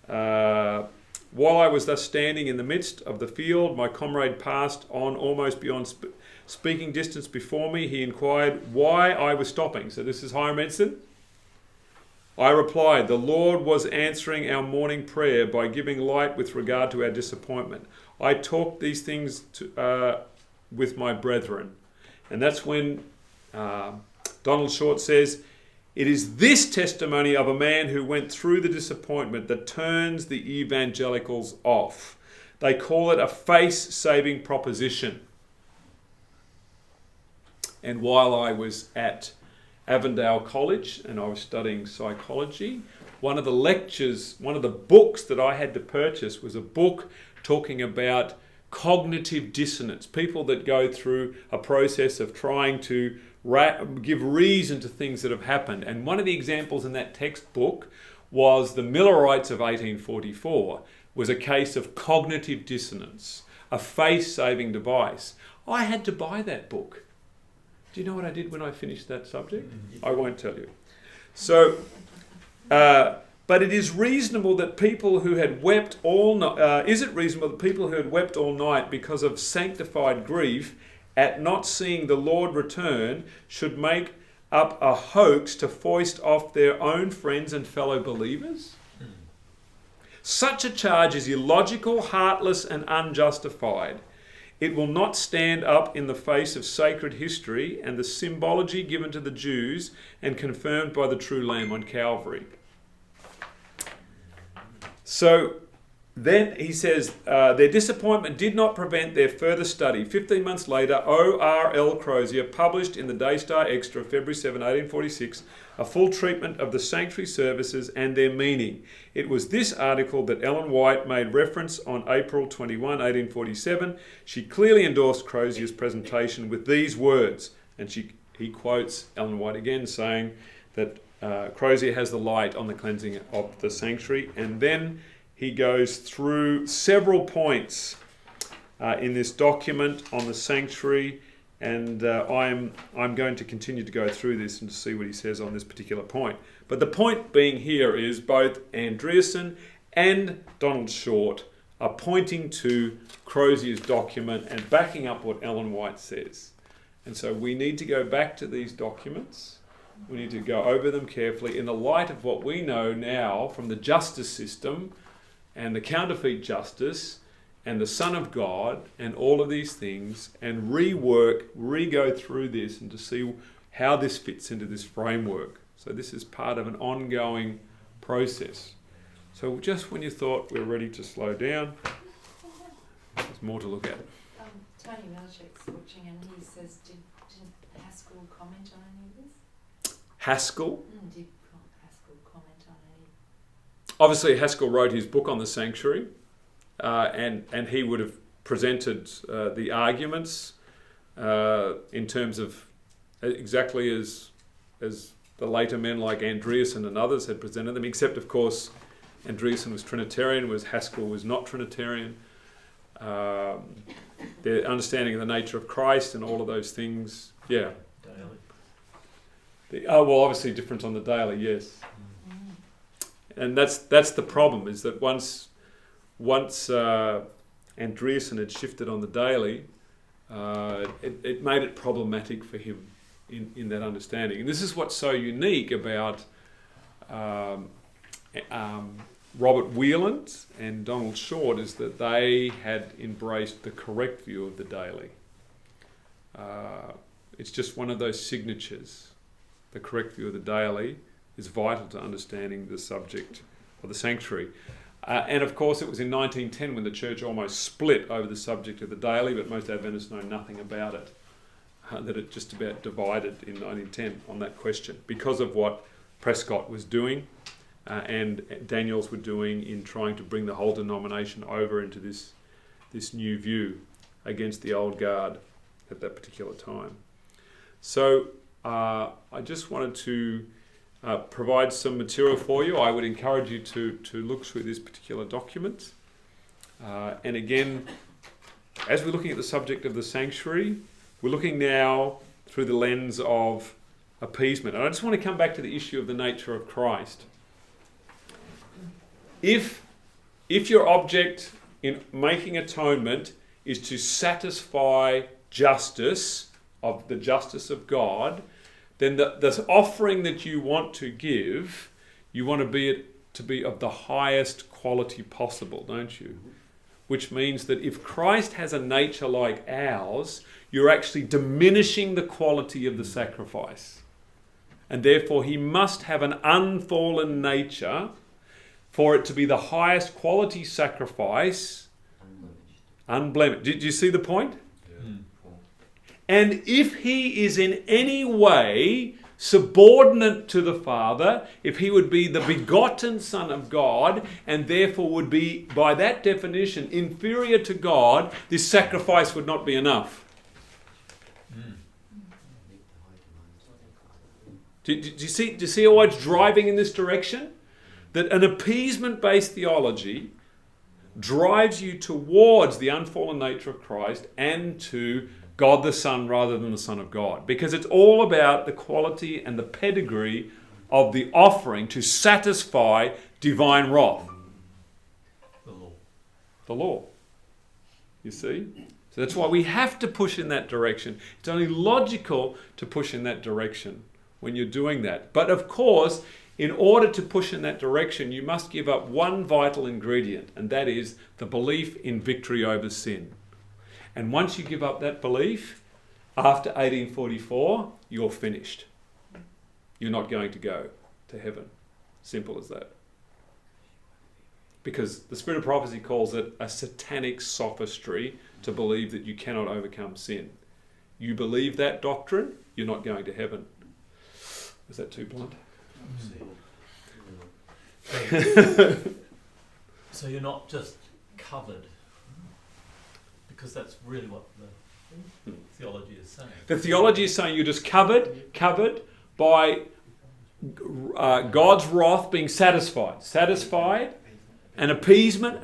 While I was thus standing in the midst of the field, my comrade passed on almost beyond speaking distance before me. He inquired why I was stopping. So this is Hiram Edson. I replied, the Lord was answering our morning prayer by giving light with regard to our disappointment. I talked these things with my brethren. And that's when Donald Short says, it is this testimony of a man who went through the disappointment that turns the evangelicals off. They call it a face-saving proposition. And while I was at Avondale College and I was studying psychology, one of the books that I had to purchase was a book talking about cognitive dissonance, people that go through a process of trying to give reason to things that have happened. And one of the examples in that textbook was the Millerites of 1844, was a case of cognitive dissonance, a face-saving device. I had to buy that book. Do you know what I did when I finished that subject? I won't tell you. So, but it is reasonable that people who had wept all night, because of sanctified grief at not seeing the Lord return should make up a hoax to foist off their own friends and fellow believers? Such a charge is illogical, heartless, and unjustified. It will not stand up in the face of sacred history and the symbology given to the Jews and confirmed by the true Lamb on Calvary. So then he says, their disappointment did not prevent their further study. 15 months later, O.R.L. Crosier published in the Daystar Extra, February 7, 1846, a full treatment of the sanctuary services and their meaning. It was this article that Ellen White made reference on April 21, 1847. She clearly endorsed Crosier's presentation with these words, and he quotes Ellen White again, saying that Crosier has the light on the cleansing of the sanctuary, and then he goes through several points in this document on the sanctuary And I'm going to continue to go through this and to see what he says on this particular point. But the point being here is both Andreasen and Donald Short are pointing to Crosier's document and backing up what Ellen White says. And so we need to go back to these documents. We need to go over them carefully in the light of what we know now from the justice system and the counterfeit justice and the Son of God and all of these things, and re-go through this and to see how this fits into this framework. So this is part of an ongoing process. So just when you thought we're ready to slow down, there's more to look at. Tony Melchick's watching and he says, did Haskell comment on any of this? Haskell? Did Haskell comment on any? Obviously Haskell wrote his book on the sanctuary, and he would have presented the arguments in terms of exactly as the later men like Andreasen and others had presented them, except of course Andreasen was Trinitarian, whereas Haskell was not Trinitarian. Their understanding of the nature of Christ and all of those things, yeah. Daily. Well, obviously different on the daily, yes. And that's the problem, is that once Andreasen had shifted on the daily, it made it problematic for him in that understanding. And this is what's so unique about Robert Wieland and Donald Short, is that they had embraced the correct view of the daily. It's just one of those signatures. The correct view of the daily is vital to understanding the subject of the sanctuary. And of course it was in 1910 when the church almost split over the subject of the daily, but most Adventists know nothing about it. That it just about divided in 1910 on that question because of what Prescott was doing and Daniels were doing in trying to bring the whole denomination over into this new view against the old guard at that particular time. So I just wanted to provide some material for you. I would encourage you to look through this particular document. And again, as we're looking at the subject of the sanctuary, we're looking now through the lens of appeasement. And I just want to come back to the issue of the nature of Christ. If your object in making atonement is to satisfy justice, of the justice of God, then the offering that you want to give, you want to be of the highest quality possible, don't you? Which means that if Christ has a nature like ours, you're actually diminishing the quality of the sacrifice. And therefore he must have an unfallen nature for it to be the highest quality sacrifice, unblemished. Did you see the point? Yeah. And if he is in any way subordinate to the Father, if he would be the begotten Son of God, and therefore would be, by that definition, inferior to God, this sacrifice would not be enough. Do you see why it's driving in this direction? That an appeasement-based theology drives you towards the unfallen nature of Christ and to God the Son rather than the Son of God. Because it's all about the quality and the pedigree of the offering to satisfy divine wrath. The law. You see? So that's why we have to push in that direction. It's only logical to push in that direction when you're doing that. But of course, in order to push in that direction, you must give up one vital ingredient, and that is the belief in victory over sin. And once you give up that belief, after 1844, you're finished. You're not going to go to heaven. Simple as that. Because the Spirit of Prophecy calls it a satanic sophistry to believe that you cannot overcome sin. You believe that doctrine, you're not going to heaven. Is that too blunt? So you're not just covered, because that's really what the theology is saying. The theology is saying you're just covered by God's wrath being satisfied. Satisfied And appeasement,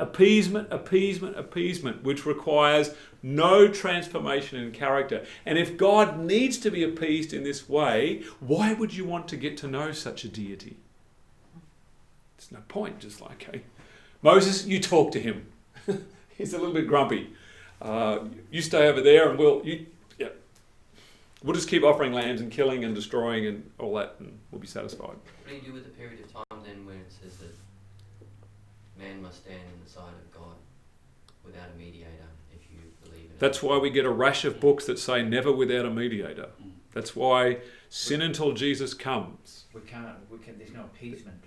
which requires no transformation in character. And if God needs to be appeased in this way, why would you want to get to know such a deity? There's no point, just like, hey, Moses, you talk to him. He's a little bit grumpy. You stay over there and we'll just keep offering lambs and killing and destroying and all that, and we'll be satisfied. What do you do with the period of time then when it says that man must stand in the side of God without a mediator if you believe in it? That's why we get a rash of books that say never without a mediator. That's why sin until Jesus comes. There's no appeasement.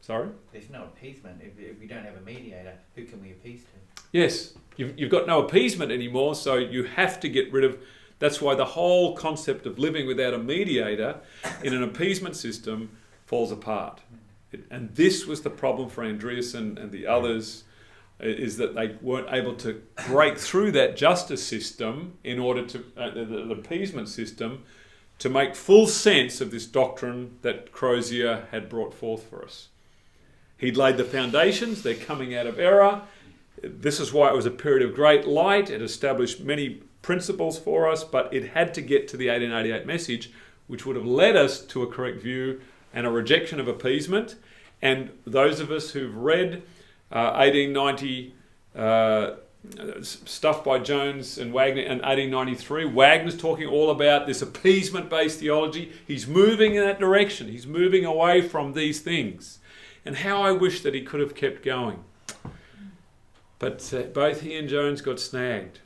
Sorry? There's no appeasement. If we don't have a mediator, who can we appease to? Yes, you've got no appeasement anymore, so you have to get rid of... That's why the whole concept of living without a mediator in an appeasement system falls apart. And this was the problem for Andreasen and the others, is that they weren't able to break through that justice system in order to... the appeasement system to make full sense of this doctrine that Crosier had brought forth for us. He'd laid the foundations, they're coming out of error. This is why it was a period of great light. It established many principles for us, but it had to get to the 1888 message, which would have led us to a correct view and a rejection of appeasement. And those of us who've read 1890 stuff by Jones and Wagner in 1893, Wagner's talking all about this appeasement-based theology. He's moving in that direction. He's moving away from these things. And how I wish that he could have kept going. But both he and Jones got snagged.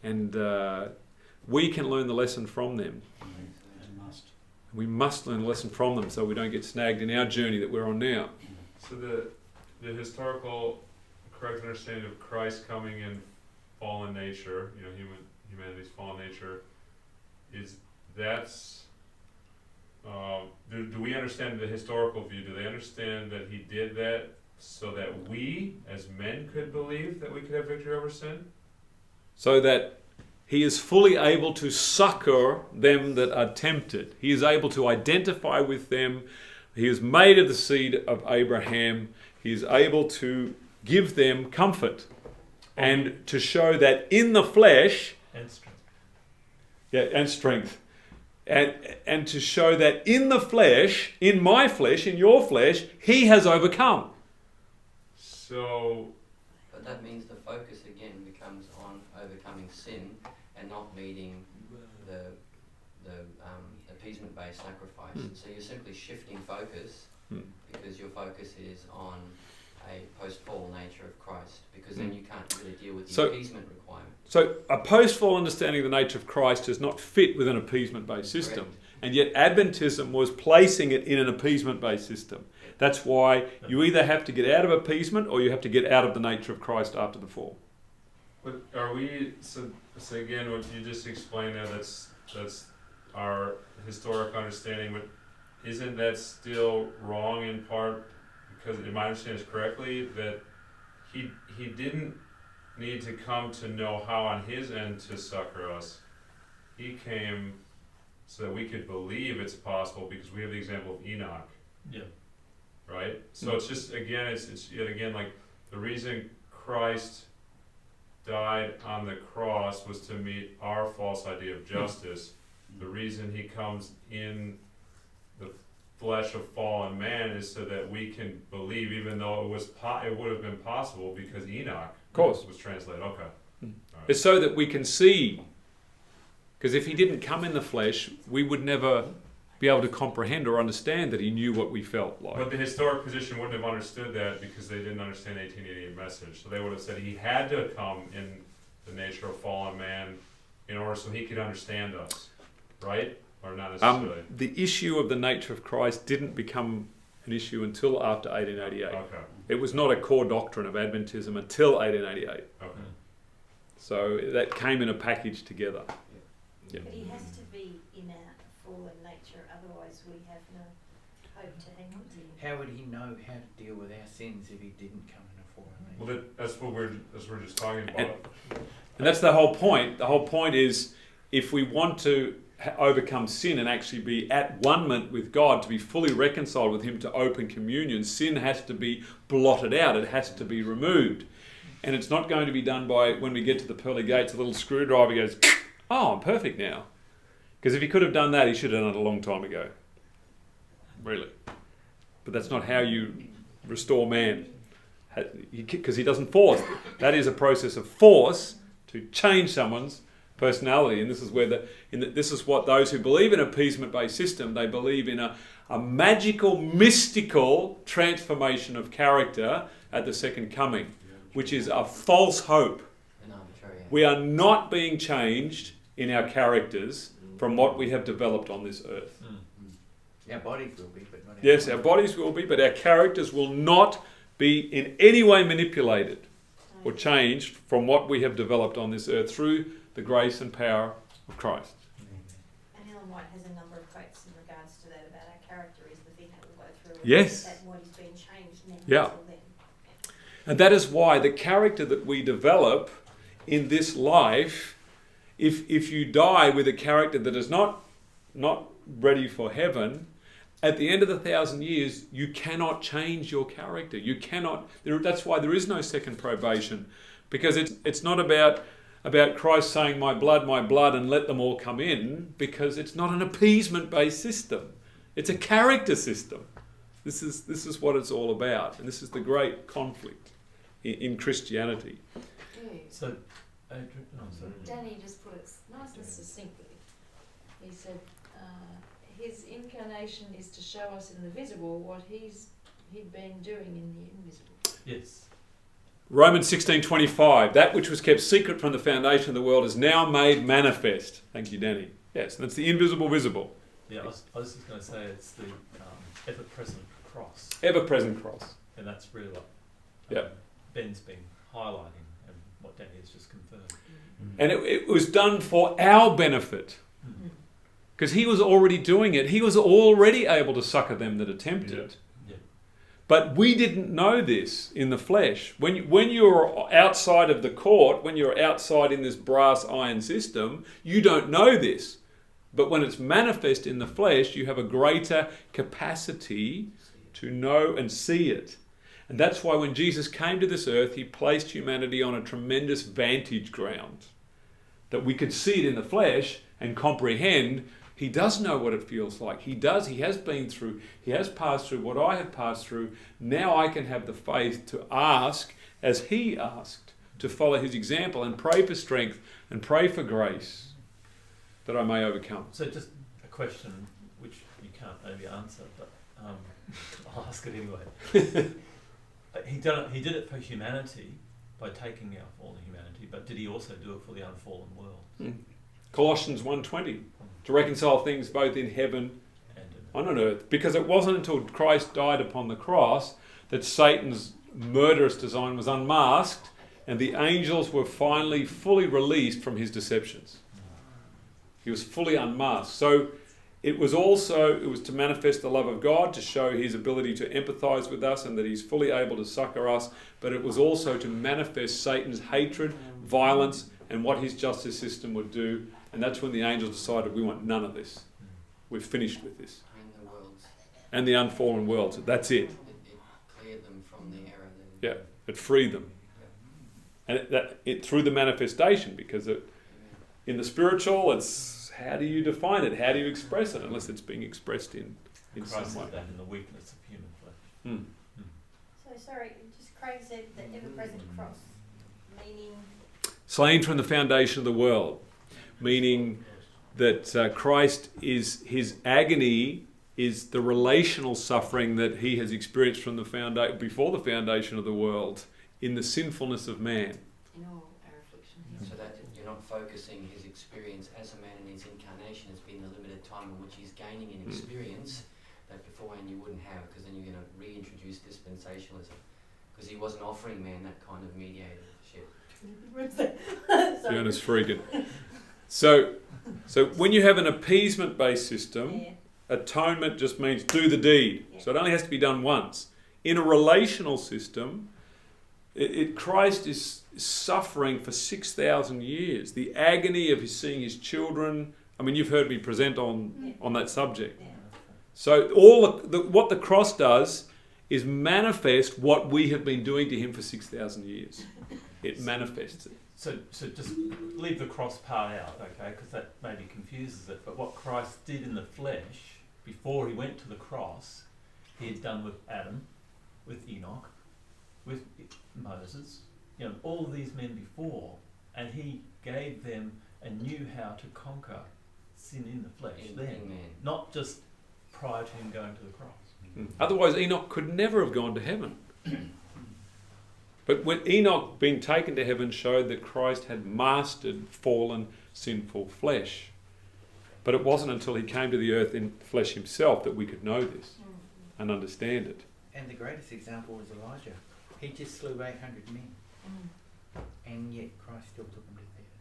And we can learn the lesson from them. We must learn the lesson from them so we don't get snagged in our journey that we're on now. So the historical correct understanding of Christ coming in fallen nature, humanity's fallen nature, do we understand the historical view? Do they understand that he did that so that we, as men, could believe that we could have victory over sin? So that he is fully able to succor them that are tempted. He is able to identify with them. He is made of the seed of Abraham. He is able to give them comfort and to show that in the flesh... And strength. Yeah, and strength. And to show that in the flesh, in my flesh, in your flesh, he has overcome. So... But that means the focus again becomes on overcoming sin and not meeting the appeasement-based sacrifice. So you're simply shifting focus because your focus is on a post-fall nature of Christ, because then you can't really deal with the appeasement requirement. So a post-fall understanding of the nature of Christ does not fit with an appeasement-based system. Correct. And yet Adventism was placing it in an appeasement-based system. That's why you either have to get out of appeasement or you have to get out of the nature of Christ after the fall. But are we, so again, what you just explained there, that's our historic understanding, but isn't that still wrong in part, because if I understand this correctly, that he didn't need to come to know how on his end to succor us. He came so that we could believe it's possible, because we have the example of Enoch. Yeah. Right? So it's just, again, it's yet again like the reason Christ died on the cross was to meet our false idea of justice. The reason he comes in the flesh of fallen man is so that we can believe, even though it would have been possible because Enoch was translated. Okay. Right. It's so that we can see, because if he didn't come in the flesh, we would never be able to comprehend or understand that he knew what we felt like. But the historic position wouldn't have understood that because they didn't understand the 1888 message. So they would have said he had to come in the nature of fallen man in order so he could understand us, right? Or not necessarily? The issue of the nature of Christ didn't become an issue until after 1888. Okay. It was not a core doctrine of Adventism until 1888. Okay. So that came in a package together. Yeah. But he has to be in our fallen nature, otherwise we have no hope to hang on to him. How would he know how to deal with our sins if he didn't come in a fallen nature? Well, that's what we're just talking about. And that's the whole point. The whole point is, if we want to overcome sin and actually be at one-ment with God, to be fully reconciled with him, to open communion, sin has to be blotted out. It has to be removed. And it's not going to be done by, when we get to the pearly gates, a little screwdriver goes, oh, I'm perfect now. Because if he could have done that, he should have done it a long time ago. Really. But that's not how you restore man. Because he doesn't force. That is a process of force to change someone's personality. And this is where this is what those who believe in an appeasement-based system, they believe in a magical, mystical transformation of character at the second coming, which is a false hope. We are not being changed in our characters from what we have developed on this earth. Our bodies will be, but not our Yes, our bodies will be, but our characters will not be in any way manipulated or changed from what we have developed on this earth through the grace and power of Christ. And Ellen White has a number of quotes in regards to that, about our character is the thing that will go through. Yes. That what is being changed now. Yeah. Until then. And that is why the character that we develop in this life, if you die with a character that is not ready for heaven, at the end of the 1,000 years, you cannot change your character. You cannot. That's why there is no second probation, because it's not about Christ saying, my blood, and let them all come in, because it's not an appeasement-based system. It's a character system. This is what it's all about, and this is the great conflict in Christianity. So, Danny just put it nice and succinctly. He said, his incarnation is to show us in the visible what he'd been doing in the invisible. yes. Romans 16:25, that which was kept secret from the foundation of the world is now made manifest. Thank you, Danny. Yes, and it's the invisible visible. Yeah, I was just going to say it's the ever-present cross. Ever-present cross. And that's really what Ben's been highlighting, and what Danny has just confirmed. And it was done for our benefit. Because he was already doing it. He was already able to succor them that are tempted. Yeah. But we didn't know this in the flesh. When you're outside of the court, when you're outside in this brass iron system, you don't know this. But when it's manifest in the flesh, you have a greater capacity to know and see it. And that's why when Jesus came to this earth, he placed humanity on a tremendous vantage ground. That we could see it in the flesh and comprehend. He does know what it feels like. He does. He has been through. He has passed through what I have passed through. Now I can have the faith to ask as he asked, to follow his example and pray for strength and pray for grace that I may overcome. So just a question which you can't maybe answer, but I'll ask it anyway. He did it for humanity by taking our fallen humanity, but did he also do it for the unfallen world? Colossians 1:20, to reconcile things both in heaven and on earth. Because it wasn't until Christ died upon the cross that Satan's murderous design was unmasked and the angels were finally fully released from his deceptions. He was fully unmasked. So it was to manifest the love of God, to show his ability to empathize with us and that he's fully able to succor us, but it was also to manifest Satan's hatred, violence, and what his justice system would do. And that's when the angels decided, we want none of this. We're finished with this. And the worlds. And the unfallen worlds. That's it. It cleared them from the error. Yeah, it freed them. And it through the manifestation, because in the spiritual, it's how do you define it? How do you express it? Unless it's being expressed in some Christ way. did that in the weakness of human flesh. So sorry, Craig said the ever-present cross, meaning? Slain from the foundation of the world, meaning that Christ is, his agony is the relational suffering that he has experienced from before the foundation of the world in the sinfulness of man. In all our affliction. So that you're not focusing his experience as a man in his incarnation as being the limited time in which he's gaining an experience that beforehand you wouldn't have, because then you're going to reintroduce dispensationalism. Because he wasn't offering man that kind of mediatorship. Fiona's freaking. So when you have an appeasement-based system, atonement just means do the deed. So it only has to be done once. In a relational system, Christ is suffering for 6,000 years. The agony of seeing his children I mean, you've heard me present on that subject. Yeah. So what the cross does is manifest what we have been doing to him for 6,000 years. It manifests it. So just leave the cross part out, okay, because that maybe confuses it. But what Christ did in the flesh, before he went to the cross, he had done with Adam, with Enoch, with Moses, all of these men before, and he gave them and knew how to conquer sin in the flesh then, Amen. not just prior to him going to the cross. Otherwise, Enoch could never have gone to heaven. But when Enoch being taken to heaven showed that Christ had mastered fallen, sinful flesh. But it wasn't until he came to the earth in flesh himself that we could know this and understand it. And the greatest example was Elijah. He just slew 800 men. And yet Christ still took him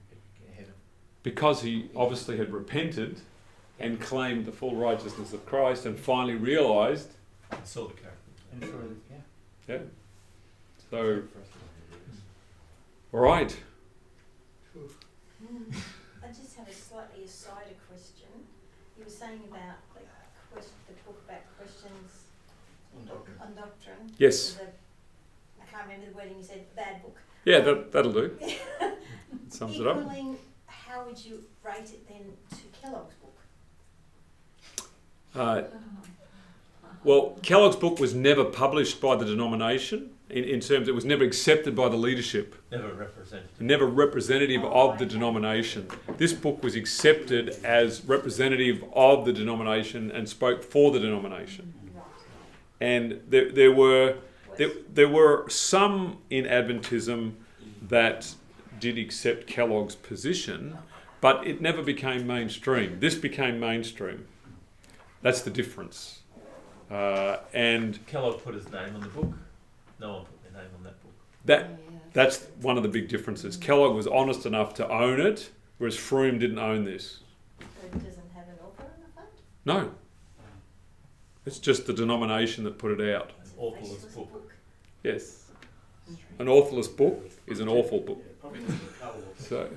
to heaven. Because he obviously had repented and claimed the full righteousness of Christ and finally realised. And saw the character. And so, Yeah. So, all right. I just have a slightly aside question. You were saying about the book about questions on doctrine. Yes. I can't remember the wording you said, bad book. Yeah, that'll do. Sums it up. Equaling, how would you rate it then to Kellogg's book? Well, Kellogg's book was never published by the denomination in terms, it was never accepted by the leadership. Never representative of the denomination. This book was accepted as representative of the denomination and spoke for the denomination. And there were some in Adventism that did accept Kellogg's position, but it never became mainstream. This became mainstream. That's the difference. And Kellogg put his name on the book. No one put their name on that book. That's one of the big differences. Kellogg was honest enough to own it, whereas Froome didn't own this. So it doesn't have an author in the front? No. It's just the denomination that put it out. An authorless book. Yes. An authorless book is an awful book. Yeah, probably not the colour. So,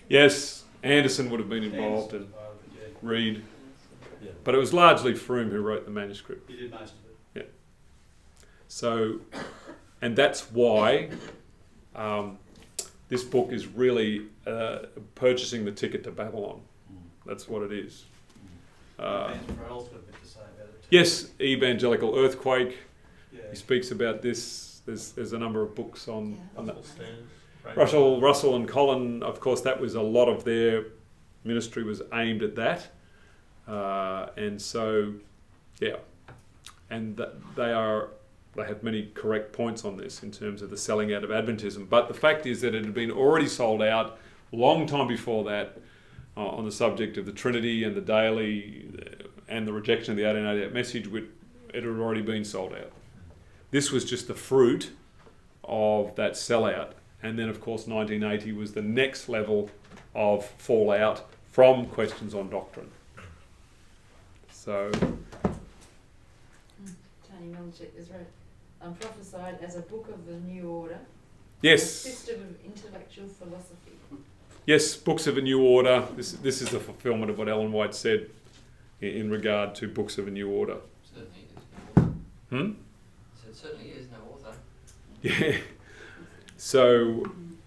yes, Anderson would have been involved and Reed. Yeah. But it was largely Froome who wrote the manuscript. He did most of it. So, and that's why this book is really purchasing the ticket to Babylon. That's what it is. Vance Farrell's got a bit to say about it too. Yes, Evangelical Earthquake. Yeah. He speaks about this. There's a number of books on that. Russell Russell and Colin, of course, that was a lot of their ministry was aimed at that. And so, yeah. And they have many correct points on this in terms of the selling out of Adventism. But the fact is that it had been already sold out a long time before that on the subject of the Trinity and the daily and the rejection of the 1888 message. It had already been sold out. This was just the fruit of that sellout. And then, of course, 1980 was the next level of fallout from questions on doctrine. So... Tony Milchek is right. Prophesied as a book of the new order. Yes. A system of intellectual philosophy. Yes, books of a new order. This is the fulfilment of what Ellen White said in regard to books of a new order. Certainly is no author. So it certainly is no author. Yeah. So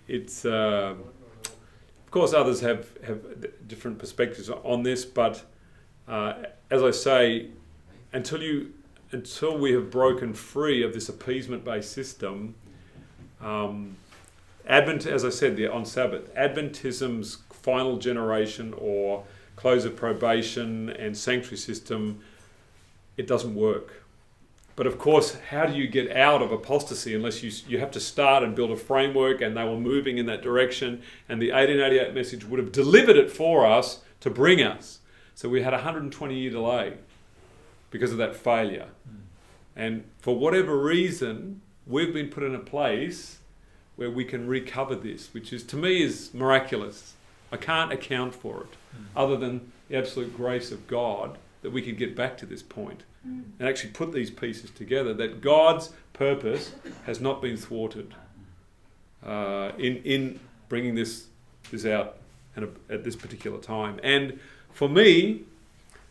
it's of course others have different perspectives on this, but as I say, until we have broken free of this appeasement-based system, as I said there on Sabbath, Adventism's final generation or close of probation and sanctuary system, it doesn't work. But of course, how do you get out of apostasy unless you have to start and build a framework, and they were moving in that direction, and the 1888 message would have delivered it for us to bring us. So we had a 120-year delay because of that failure. And for whatever reason, we've been put in a place where we can recover this, which is, to me, is miraculous. I can't account for it, other than the absolute grace of God that we could get back to this point and actually put these pieces together, that God's purpose has not been thwarted in bringing this out at this particular time. And for me,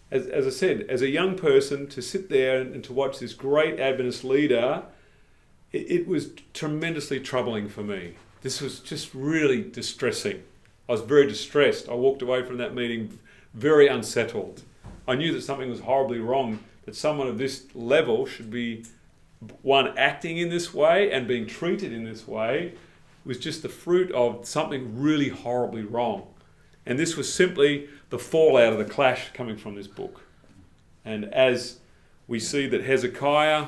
as I said, as a young person, to sit there and to watch this great Adventist leader, it was tremendously troubling for me. This was just really distressing. I was very distressed. I walked away from that meeting very unsettled. I knew that something was horribly wrong, that someone of this level should be, one, acting in this way and being treated in this way was just the fruit of something really horribly wrong. And this was simply the fallout of the clash coming from this book. And as we see that Hezekiah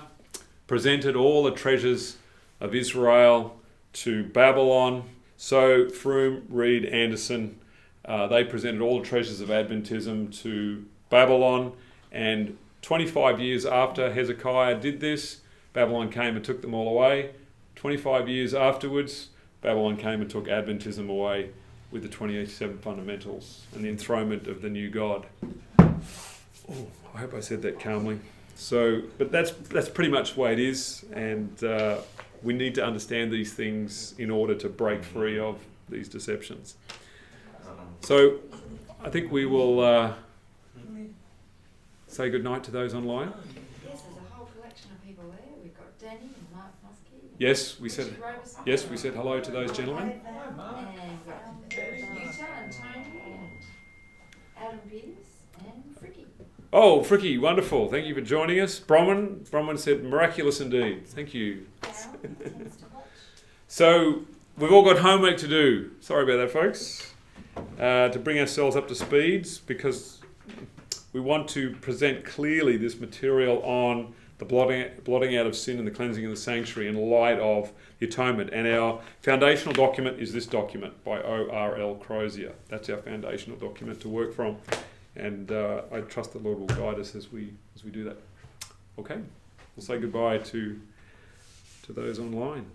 presented all the treasures of Israel to Babylon, so Froome, Reed, Anderson, they presented all the treasures of Adventism to Babylon, and 25 years after Hezekiah did this, Babylon came and took them all away. 25 years afterwards, Babylon came and took Adventism away with the 27 fundamentals and the enthronement of the new God. Oh, I hope I said that calmly. So, but that's pretty much the way it is, and we need to understand these things in order to break free of these deceptions. So, I think we will say goodnight to those online. Yes, there's a whole collection of people there. We've got Danny and Mark Muskie. Yes, we said hello to those gentlemen. And Utah and Tony and Adam Pierce and Fricky. Oh, Fricky, wonderful. Thank you for joining us. Bronwyn said, miraculous indeed. Thank you. So, we've all got homework to do. Sorry about that, folks. To bring ourselves up to speeds, because we want to present clearly this material on the blotting out of sin and the cleansing of the sanctuary in light of the atonement. And our foundational document is this document by O.R.L. Crosier. That's our foundational document to work from. And I trust the Lord will guide us as we do that. Okay, we'll say goodbye to those online.